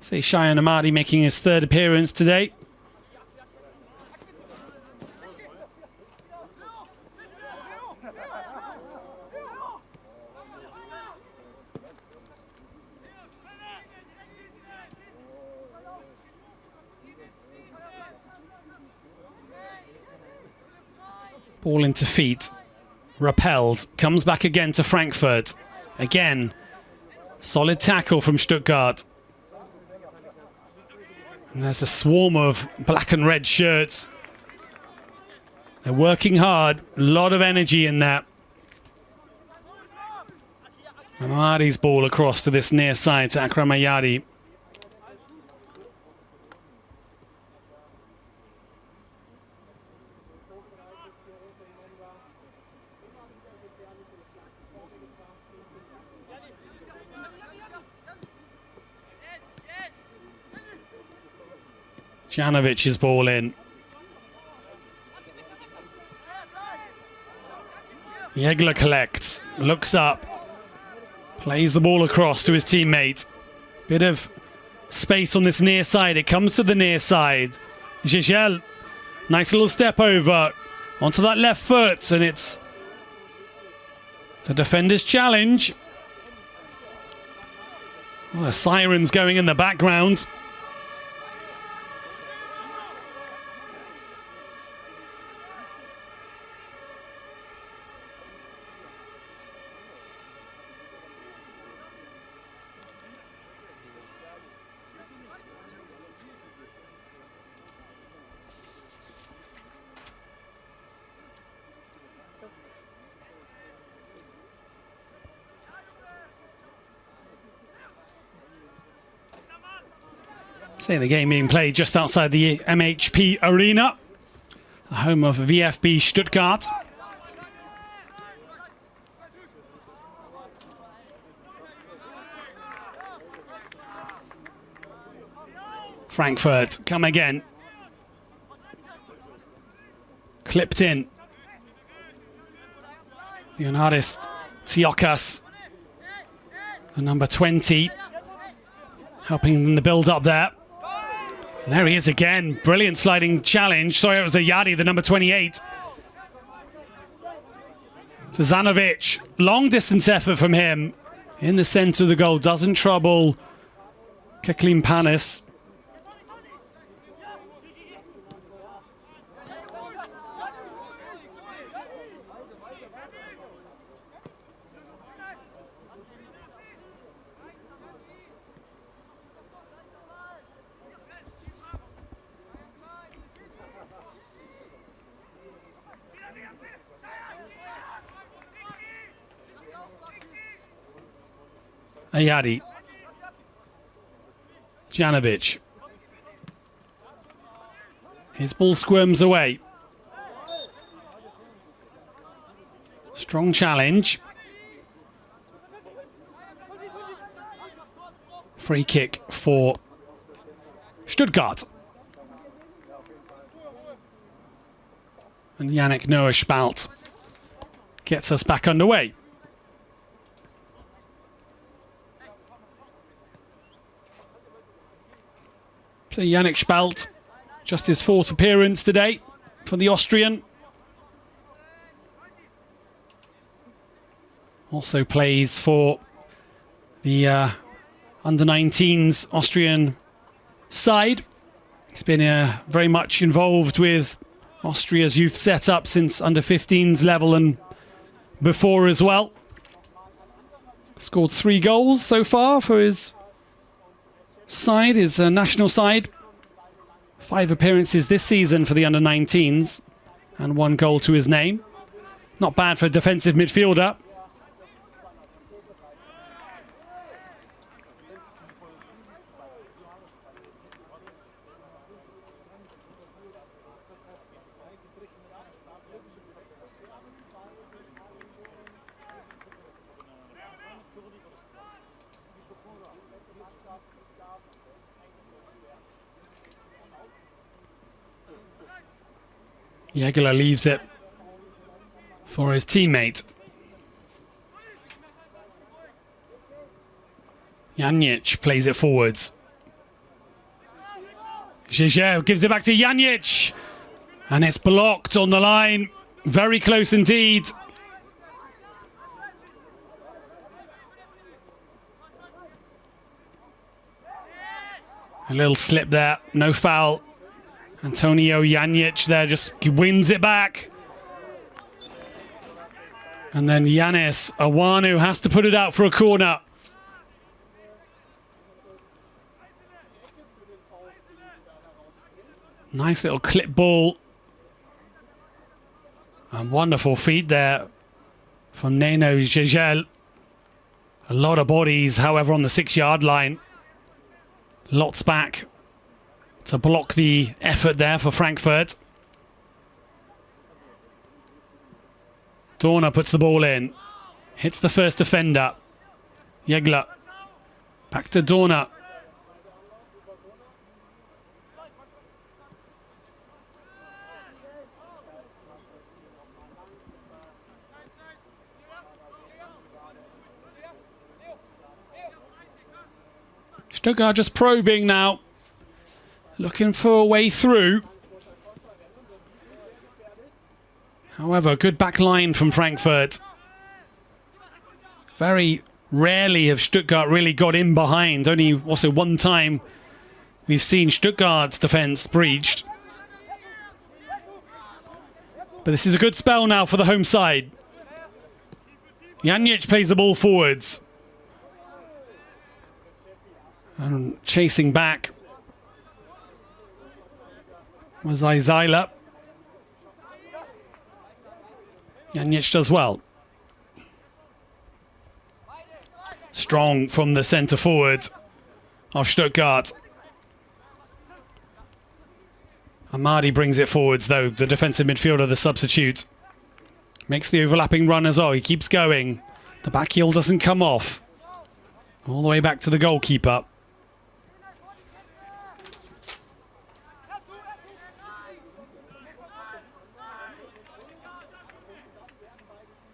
See Cheyenne Ahmadi making his 3rd appearance today. Ball into feet. Repelled. Comes back again to Frankfurt. Again, solid tackle from Stuttgart. And there's a swarm of black and red shirts. They're working hard. A lot of energy in that. Ahmadi's ball across to this near side to Akram Ayadi. Janovic's ball in. Jägler collects, looks up, plays the ball across to his teammate. Bit of space on this near side. It comes to the near side. Gigel, nice little step over onto that left foot, and it's the defender's challenge. Well, the sirens going in the background. The game being played just outside the MHP Arena, the home of VfB Stuttgart. Frankfurt come again. Clipped in. Leonardis Tsioukas, the number 20, helping in the build-up there. And there he is again. Brilliant sliding challenge. Sorry, it was Ayadi, the number 28. Zanovic. Long distance effort from him. In the centre of the goal. Doesn't trouble Keklin Panis. Ayadi. Janovic. His ball squirms away. Strong challenge. Free kick for Stuttgart. And Yannick Noah-Spalt gets us back underway. So Yannick Spalt, just his 4th appearance today for the Austrian. Also plays for the under-19s Austrian side. He's been very much involved with Austria's youth setup since under-15s level and before as well. Scored 3 goals so far for his side, his national side. 5 appearances this season for the under-19s and 1 goal to his name. Not bad for a defensive midfielder. Jägler leaves it for his teammate. Janic plays it forwards. Gigel gives it back to Janic. And it's blocked on the line. Very close indeed. A little slip there. No foul. Antonio Janic there just wins it back. And then Yanis Awanu has to put it out for a corner. Nice little clip ball. And wonderful feed there from Neno Gigel. A lot of bodies, however, on the 6-yard line. Lots back to block the effort there for Frankfurt. Dorna puts the ball in. Hits the first defender. Jägler. Back to Dorna. Stuttgart just probing now. Looking for a way through. However, good back line from Frankfurt. Very rarely have Stuttgart really got in behind. Only also one time we've seen Stuttgart's defence breached. But this is a good spell now for the home side. Janic plays the ball forwards. And chasing back was Isaiah. Janic does well. Strong from the centre forward of Stuttgart. Amadi brings it forwards though, the defensive midfielder, the substitute. Makes the overlapping run as well, he keeps going. The back heel doesn't come off. All the way back to the goalkeeper.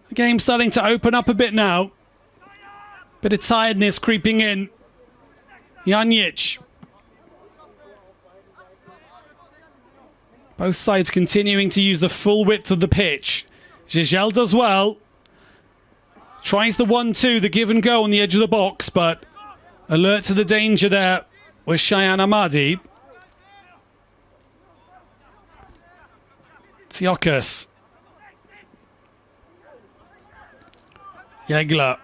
The game's starting to open up a bit now. Bit of tiredness creeping in. Janic. Both sides continuing to use the full width of the pitch. Gigel does well. Tries the 1-2, the give and go on the edge of the box, but alert to the danger there was Cheyenne Amadi. Tiokas. Jägler.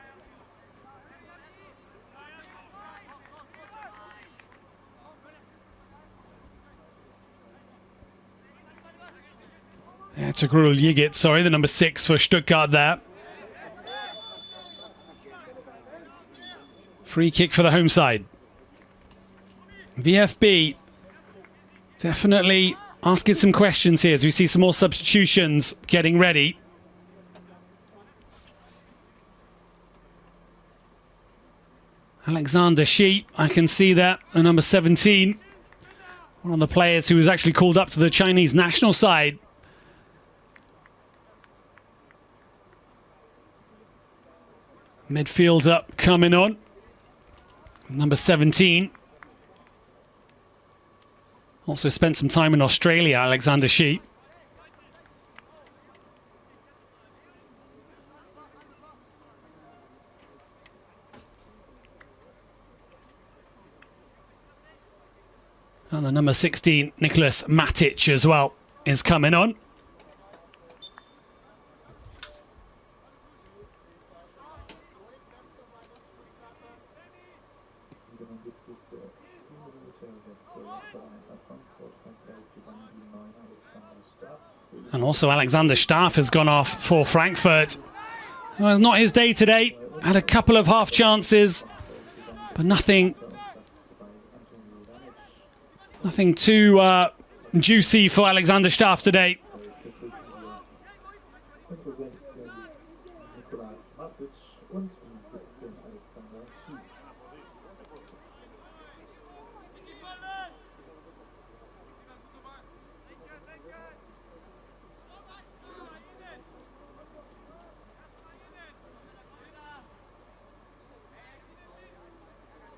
It's a Grul Yigit, sorry, the number 6 for Stuttgart there. Free kick for the home side. VfB definitely asking some questions here as we see some more substitutions getting ready. Alexander Shi, I can see that, the number 17. One of the players who was actually called up to the Chinese national side. Midfielder coming on. Number 17. Also spent some time in Australia, Alexander Shi. And the number 16, Nicholas Matic as well, is coming on. And also Alexander Staff has gone off for Frankfurt. It was not his day today. Had a couple of half chances, but nothing too juicy for Alexander Staff today.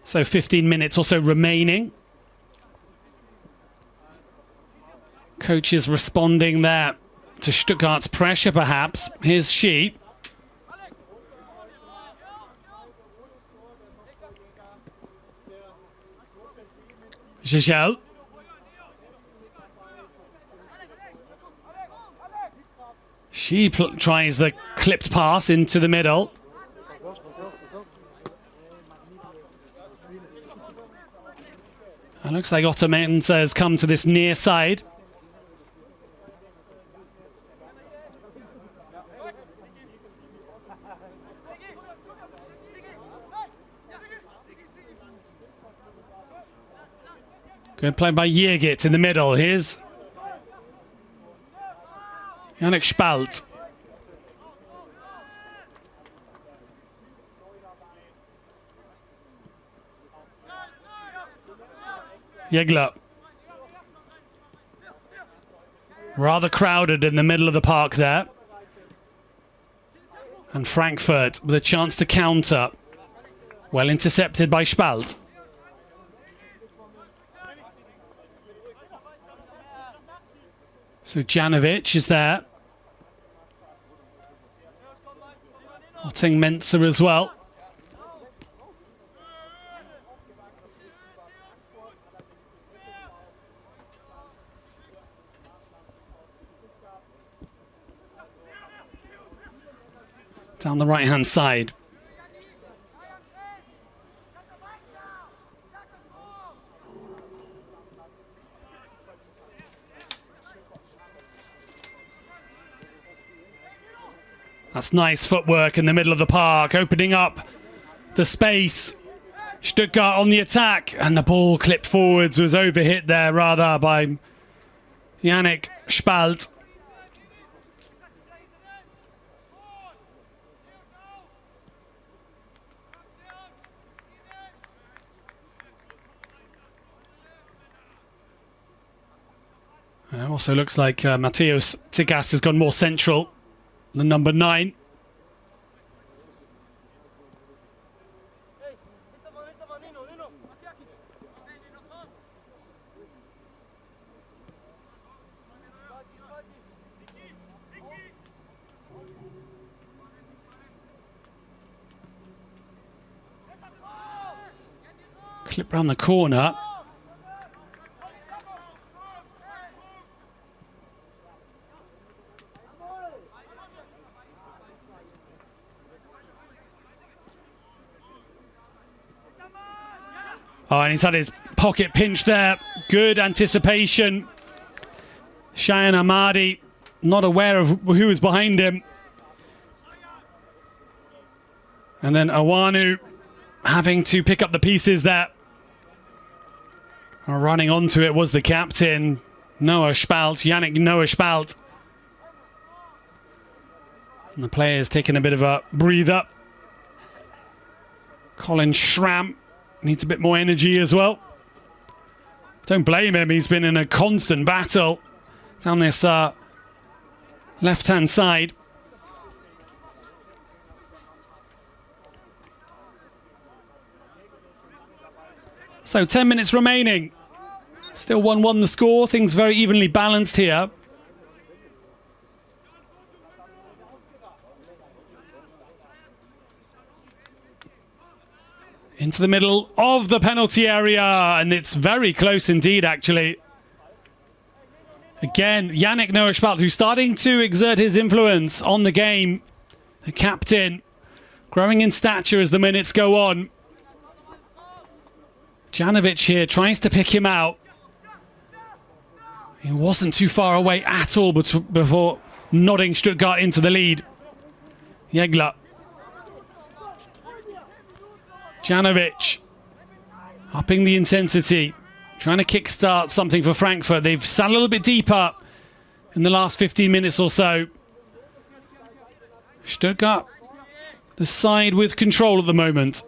So 15 minutes or so remaining. Coach is responding there to Stuttgart's pressure, perhaps. Here's Shi. Gigel. Shi tries the clipped pass into the middle. It looks like Otamensa has come to this near side. Good play by Yigit in the middle. Here's Yannick Spalt. Jägler. Rather crowded in the middle of the park there. And Frankfurt with a chance to counter. Well intercepted by Spalt. So Janovic is there. Otting Mensah as well. Down the right-hand side. That's nice footwork in the middle of the park, opening up the space. Stuttgart on the attack, and the ball clipped forwards, was overhit there rather by Yannick Spalt. It also looks like Mateusz Tigas has gone more central. The number 9. Clip round the corner. Oh, and he's had his pocket pinched there. Good anticipation. Shayan Ahmadi, not aware of who was behind him. And then Awanu having to pick up the pieces there. Running onto it was the captain, Noah Spalt, Yannick Noah Spalt. And the players taking a bit of a breather. Colin Schramm needs a bit more energy as well. Don't blame him. He's been in a constant battle down this left-hand side. So 10 minutes remaining. Still 1-1 the score. Things very evenly balanced here. Into the middle of the penalty area, and it's very close indeed, actually. Again, Yannick Noah Spalt, who's starting to exert his influence on the game. The captain, growing in stature as the minutes go on. Janovic here tries to pick him out. He wasn't too far away at all before nodding Stuttgart into the lead. Jägler. Janovic upping the intensity, trying to kickstart something for Frankfurt. They've sat a little bit deeper in the last 15 minutes or so. Stuttgart, the side with control at the moment.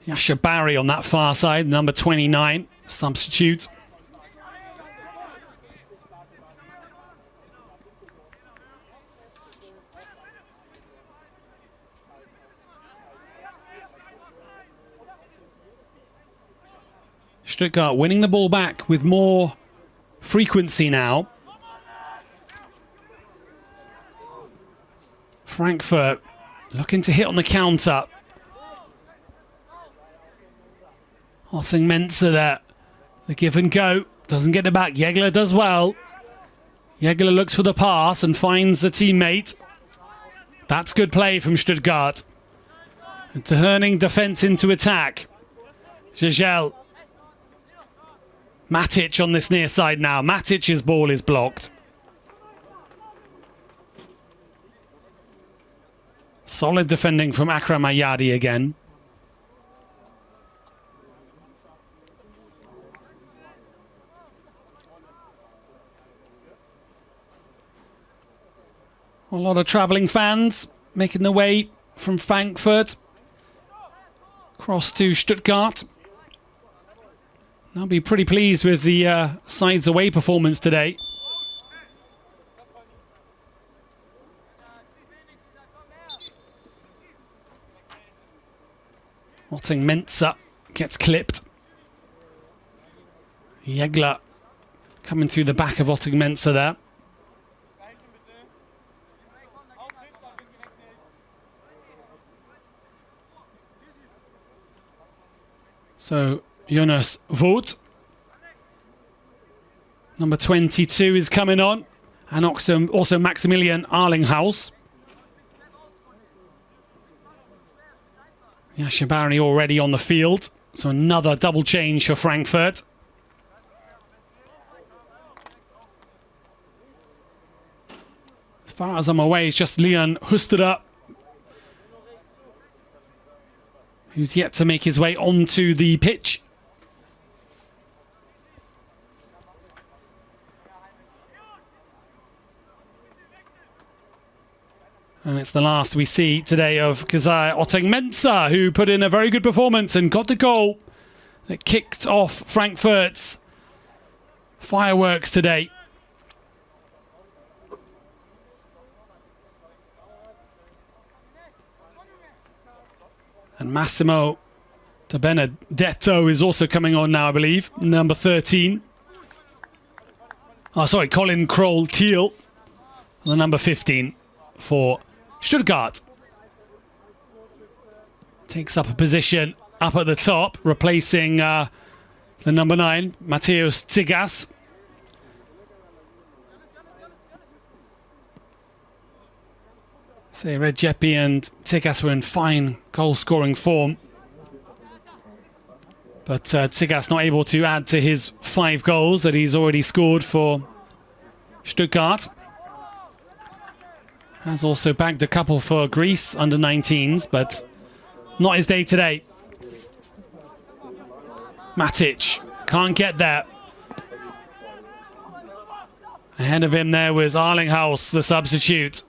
Yasha Barry on that far side, number 29, substitute. Stuttgart winning the ball back with more frequency now. Frankfurt looking to hit on the counter. Otting Mensah there. The give and go. Doesn't get it back. Jägler does well. Jägler looks for the pass and finds a teammate. That's good play from Stuttgart. Turning defence into attack. Zhezhel. Matic on this near side now. Matic's ball is blocked. Solid defending from Akram Ayadi again. A lot of travelling fans making their way from Frankfurt across to Stuttgart. They'll be pretty pleased with the side's away performance today. Otting Mensah gets clipped. Jägler coming through the back of Otting Mensah there. So Jonas Vogt, number 22, is coming on. And also Maximilian Arlinghaus. Yashabari already on the field. So another double change for Frankfurt. As far as I'm aware, it's just Leon Husterer, who's yet to make his way onto the pitch. And it's the last we see today of Otting Mensah, who put in a very good performance and got the goal that kicked off Frankfurt's fireworks today. And Massimo De Benedetto is also coming on now, I believe, number 13. Oh, sorry, Colin Kroll-Thiel, the number 15 for Stuttgart. Takes up a position up at the top, replacing the number 9, Mateusz Tsigas. So Redzepi and Tsigas were in fine goal-scoring form. But Tsigas not able to add to his 5 goals that he's already scored for Stuttgart. Has also bagged a couple for Greece under 19s, but not his day today. Matic can't get there. Ahead of him there was Arlinghaus, the substitute.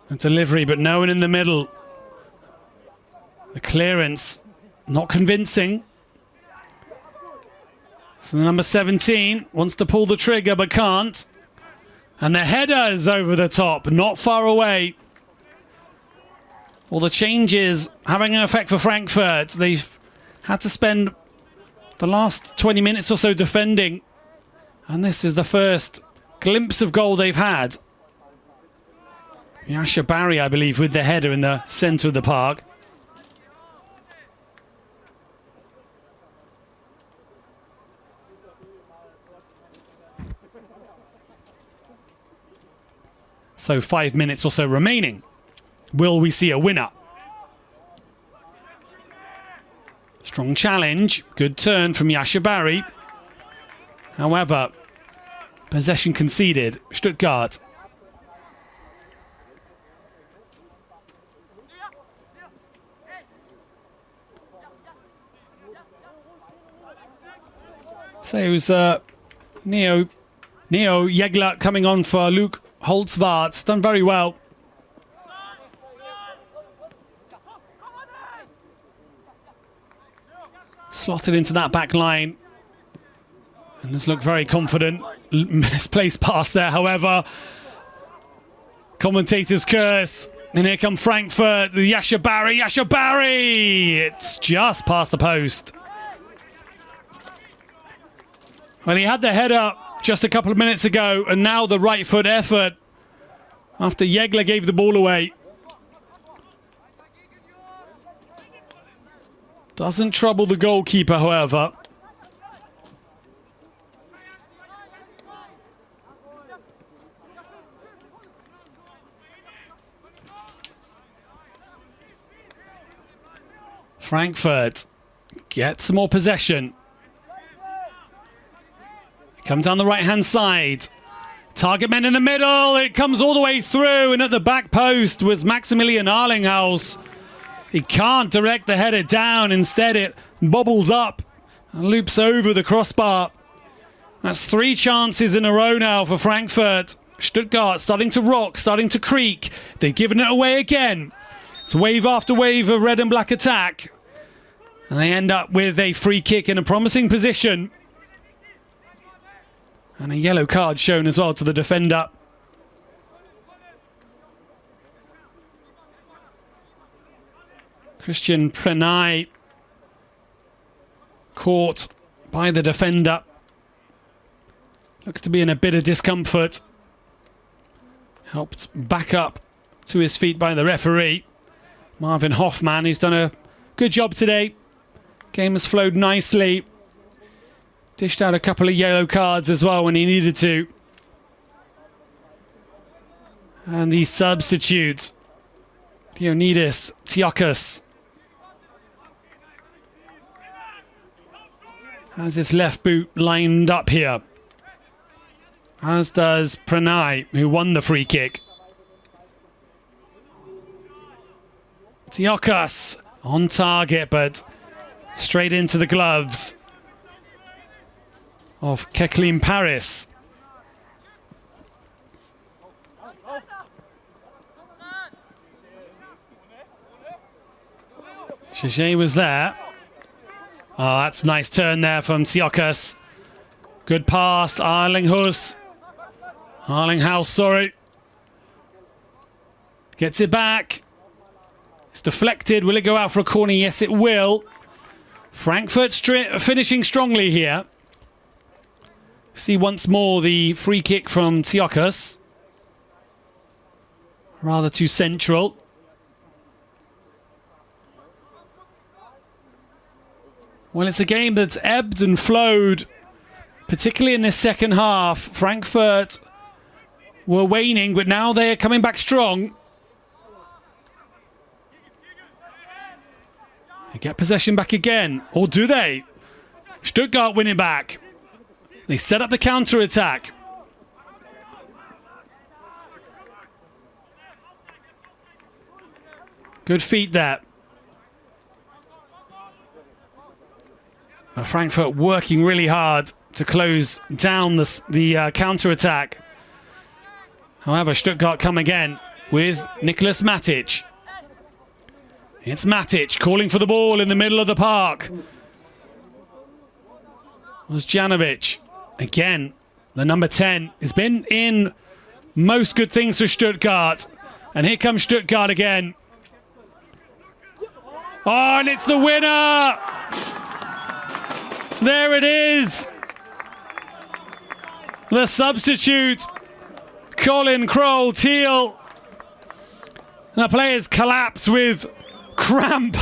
A delivery, but no one in the middle. The clearance, not convincing. So the number 17 wants to pull the trigger, but can't. And the header's over the top, not far away. All the changes having an effect for Frankfurt. They've had to spend the last 20 minutes or so defending. And this is the first glimpse of goal they've had. Yashabari, I believe, with the header in the centre of the park. So 5 minutes or so remaining. Will we see a winner? Strong challenge. Good turn from Yashabari. However, possession conceded. Stuttgart. So it was Neo Jägler coming on for Luke Holtzwart's. Done very well. Slotted into that back line. And has looked very confident. Misplaced pass there, however. Commentator's curse. And here come Frankfurt with Yashabari. Yashabari! It's just past the post. Well, he had the header just a couple of minutes ago, and now the right foot effort after Jägler gave the ball away. Doesn't trouble the goalkeeper, however. Frankfurt gets some more possession. Come down the right-hand side. Target men in the middle. It comes all the way through. And at the back post was Maximilian Arlinghaus. He can't direct the header down. Instead, it bobbles up and loops over the crossbar. That's 3 chances in a row now for Frankfurt. Stuttgart starting to rock, starting to creak. They've given it away again. It's wave after wave of red and black attack. And they end up with a free kick in a promising position. And a yellow card shown as well to the defender. Christian Prenay caught by the defender. Looks to be in a bit of discomfort. Helped back up to his feet by the referee. Marvin Hoffman, who's done a good job today. Game has flowed nicely. Dished out a couple of yellow cards as well when he needed to. And the substitutes. Leonidas Tsiakas has his left boot lined up here. As does Pranay, who won the free kick. Tsiakas on target, but straight into the gloves of Keklin Paris. Chichet was there. Oh, that's a nice turn there from Tsiakas. Good pass, Arlinghouse, sorry. Gets it back. It's deflected. Will it go out for a corner? Yes, it will. Frankfurt finishing strongly here. See once more the free kick from Tsiakas. Rather too central. Well, it's a game that's ebbed and flowed, particularly in this second half. Frankfurt were waning, but now they're coming back strong. They get possession back again, or do they? Stuttgart winning back. They set up the counter-attack. Good feet there. Frankfurt working really hard to close down the counter-attack. However, Stuttgart come again with Nicholas Matic. It's Matic calling for the ball in the middle of the park. Was Janovic. Again, the number 10 has been in most good things for Stuttgart. And here comes Stuttgart again. Oh, and it's the winner! There it is. The substitute, Colin Kroll-Teal. The players collapse with cramp.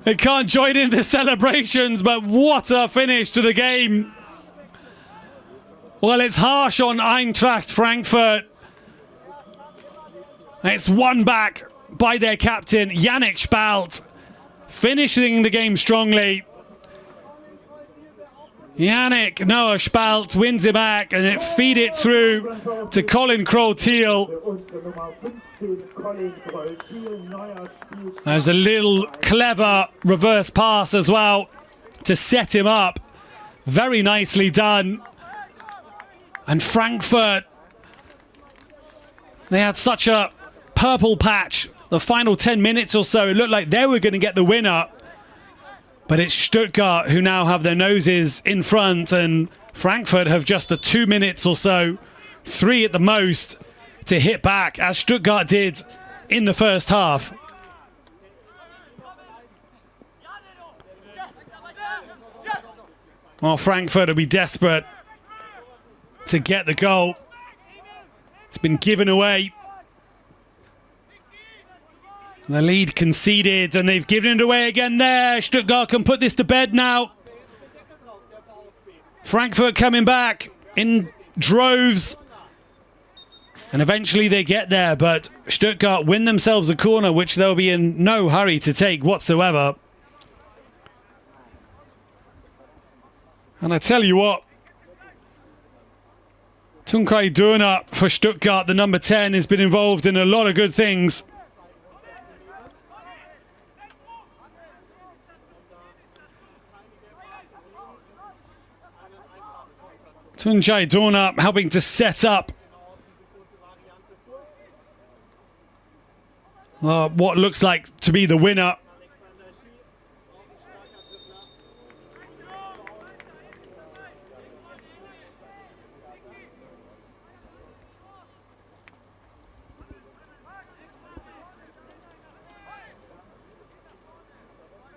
They can't join in the celebrations, but what a finish to the game. Well, it's harsh on Eintracht Frankfurt. It's won back by their captain, Yannick Spalt, finishing the game strongly. Yannick Noah Spalt wins it back and it feed it through to Colin Kroll-Teal. There's a little clever reverse pass as well to set him up. Very nicely done. And Frankfurt, they had such a purple patch. The final 10 minutes or so, it looked like they were going to get the winner. But it's Stuttgart who now have their noses in front, and Frankfurt have just the 2 minutes or so, 3 at the most, to hit back, as Stuttgart did in the first half. Well, Frankfurt will be desperate to get the goal. It's been given away. The lead conceded, and they've given it away again there. Stuttgart can put this to bed now. Frankfurt coming back in droves. And eventually they get there, but Stuttgart win themselves a corner, which they'll be in no hurry to take whatsoever. And I tell you what, Tunkai Durna for Stuttgart, the number 10, has been involved in a lot of good things. Tunjai Dorna helping to set up what looks like to be the winner.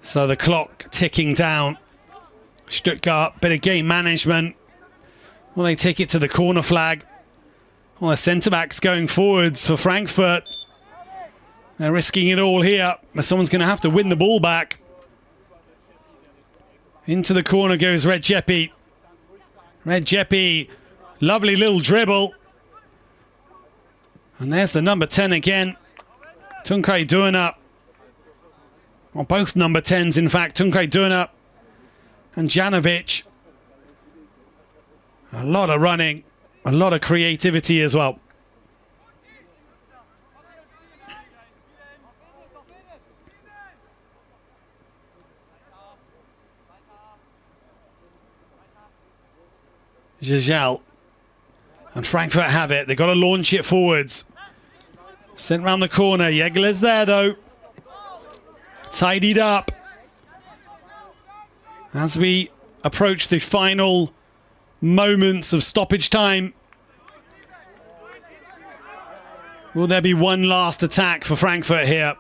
So the clock ticking down. Stuttgart, bit of game management. Well, they take it to the corner flag. Well, the centre-backs going forwards for Frankfurt. They're risking it all here, but someone's going to have to win the ball back. Into the corner goes Redzepi. Redzepi, lovely little dribble. And there's the number 10 again. Tuncay Duana. Well, both number 10s, in fact. Tuncay Duana and Janovic. A lot of running. A lot of creativity as well. Jajal. And Frankfurt have it. They've got to launch it forwards. Sent round the corner. Jäger's there, though. Tidied up. As we approach the final moments of stoppage time. Will there be one last attack for Frankfurt here?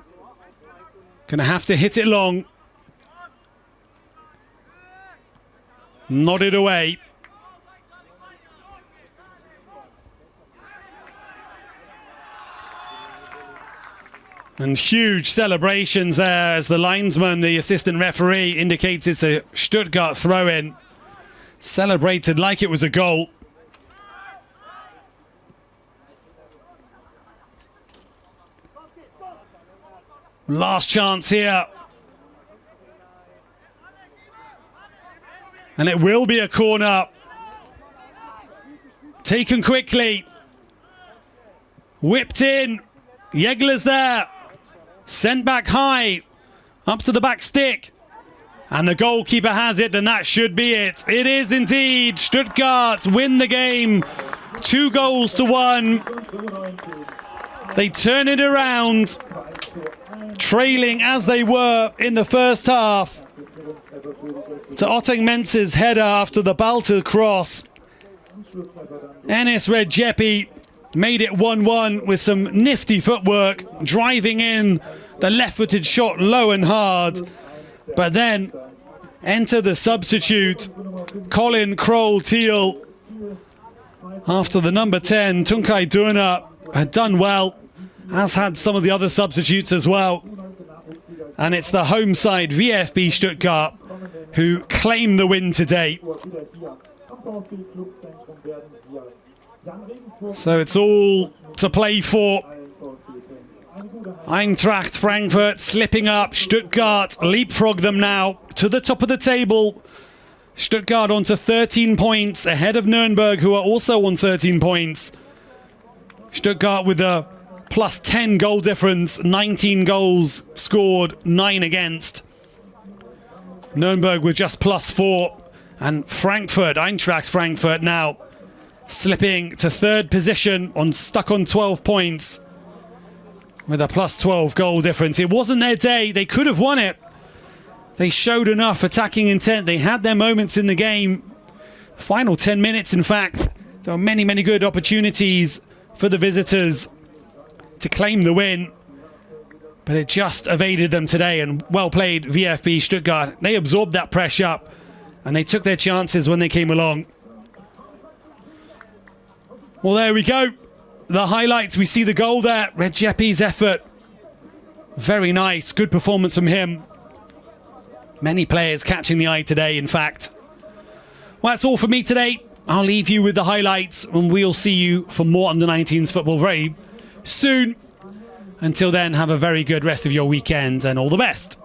Gonna have to hit it long. Nodded away. And huge celebrations there as the linesman, the assistant referee, indicates it's a Stuttgart throw-in. Celebrated like it was a goal. Last chance here. And it will be a corner. Taken quickly. Whipped in. Jäger's there. Sent back high. Up to the back stick. And the goalkeeper has it, and that should be it. It is indeed. Stuttgart win the game. 2-1. They turn it around. Trailing as they were in the first half. To Otting Menz's header after the Balta cross. Enis Redzepi made it 1-1 with some nifty footwork, driving in the left-footed shot low and hard. But then enter the substitute, Colin Kroll-Thiel. After the number 10, Tuncay Duana had done well, as had some of the other substitutes as well. And it's the home side, VfB Stuttgart, who claim the win today. So it's all to play for. Eintracht Frankfurt slipping up. Stuttgart leapfrog them now to the top of the table. Stuttgart onto 13 points ahead of Nuremberg, who are also on 13 points. Stuttgart with a plus 10 goal difference, 19 goals scored, 9 against. Nuremberg with just plus 4. And Frankfurt, Eintracht Frankfurt now slipping to third position, stuck on 12 points with a plus 12 goal difference. It wasn't their day. They could have won it. They showed enough attacking intent. They had their moments in the game. Final 10 minutes, in fact. There were many, many good opportunities for the visitors to claim the win. But it just evaded them today. And well played, VfB Stuttgart. They absorbed that pressure and they took their chances when they came along. Well, there we go. The highlights, we see the goal there. Redzepi's effort. Very nice. Good performance from him. Many players catching the eye today, in fact. Well, that's all for me today. I'll leave you with the highlights, and we'll see you for more under-19s football very soon. Until then, have a very good rest of your weekend, and all the best.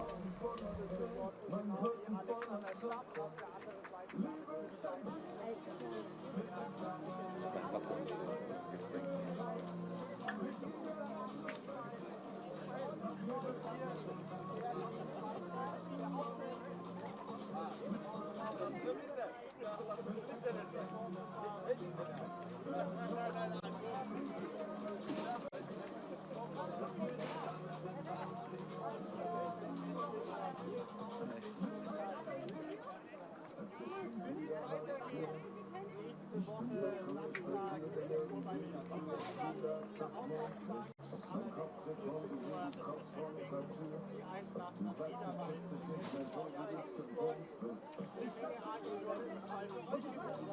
Die Eintracht auf jeden Fall.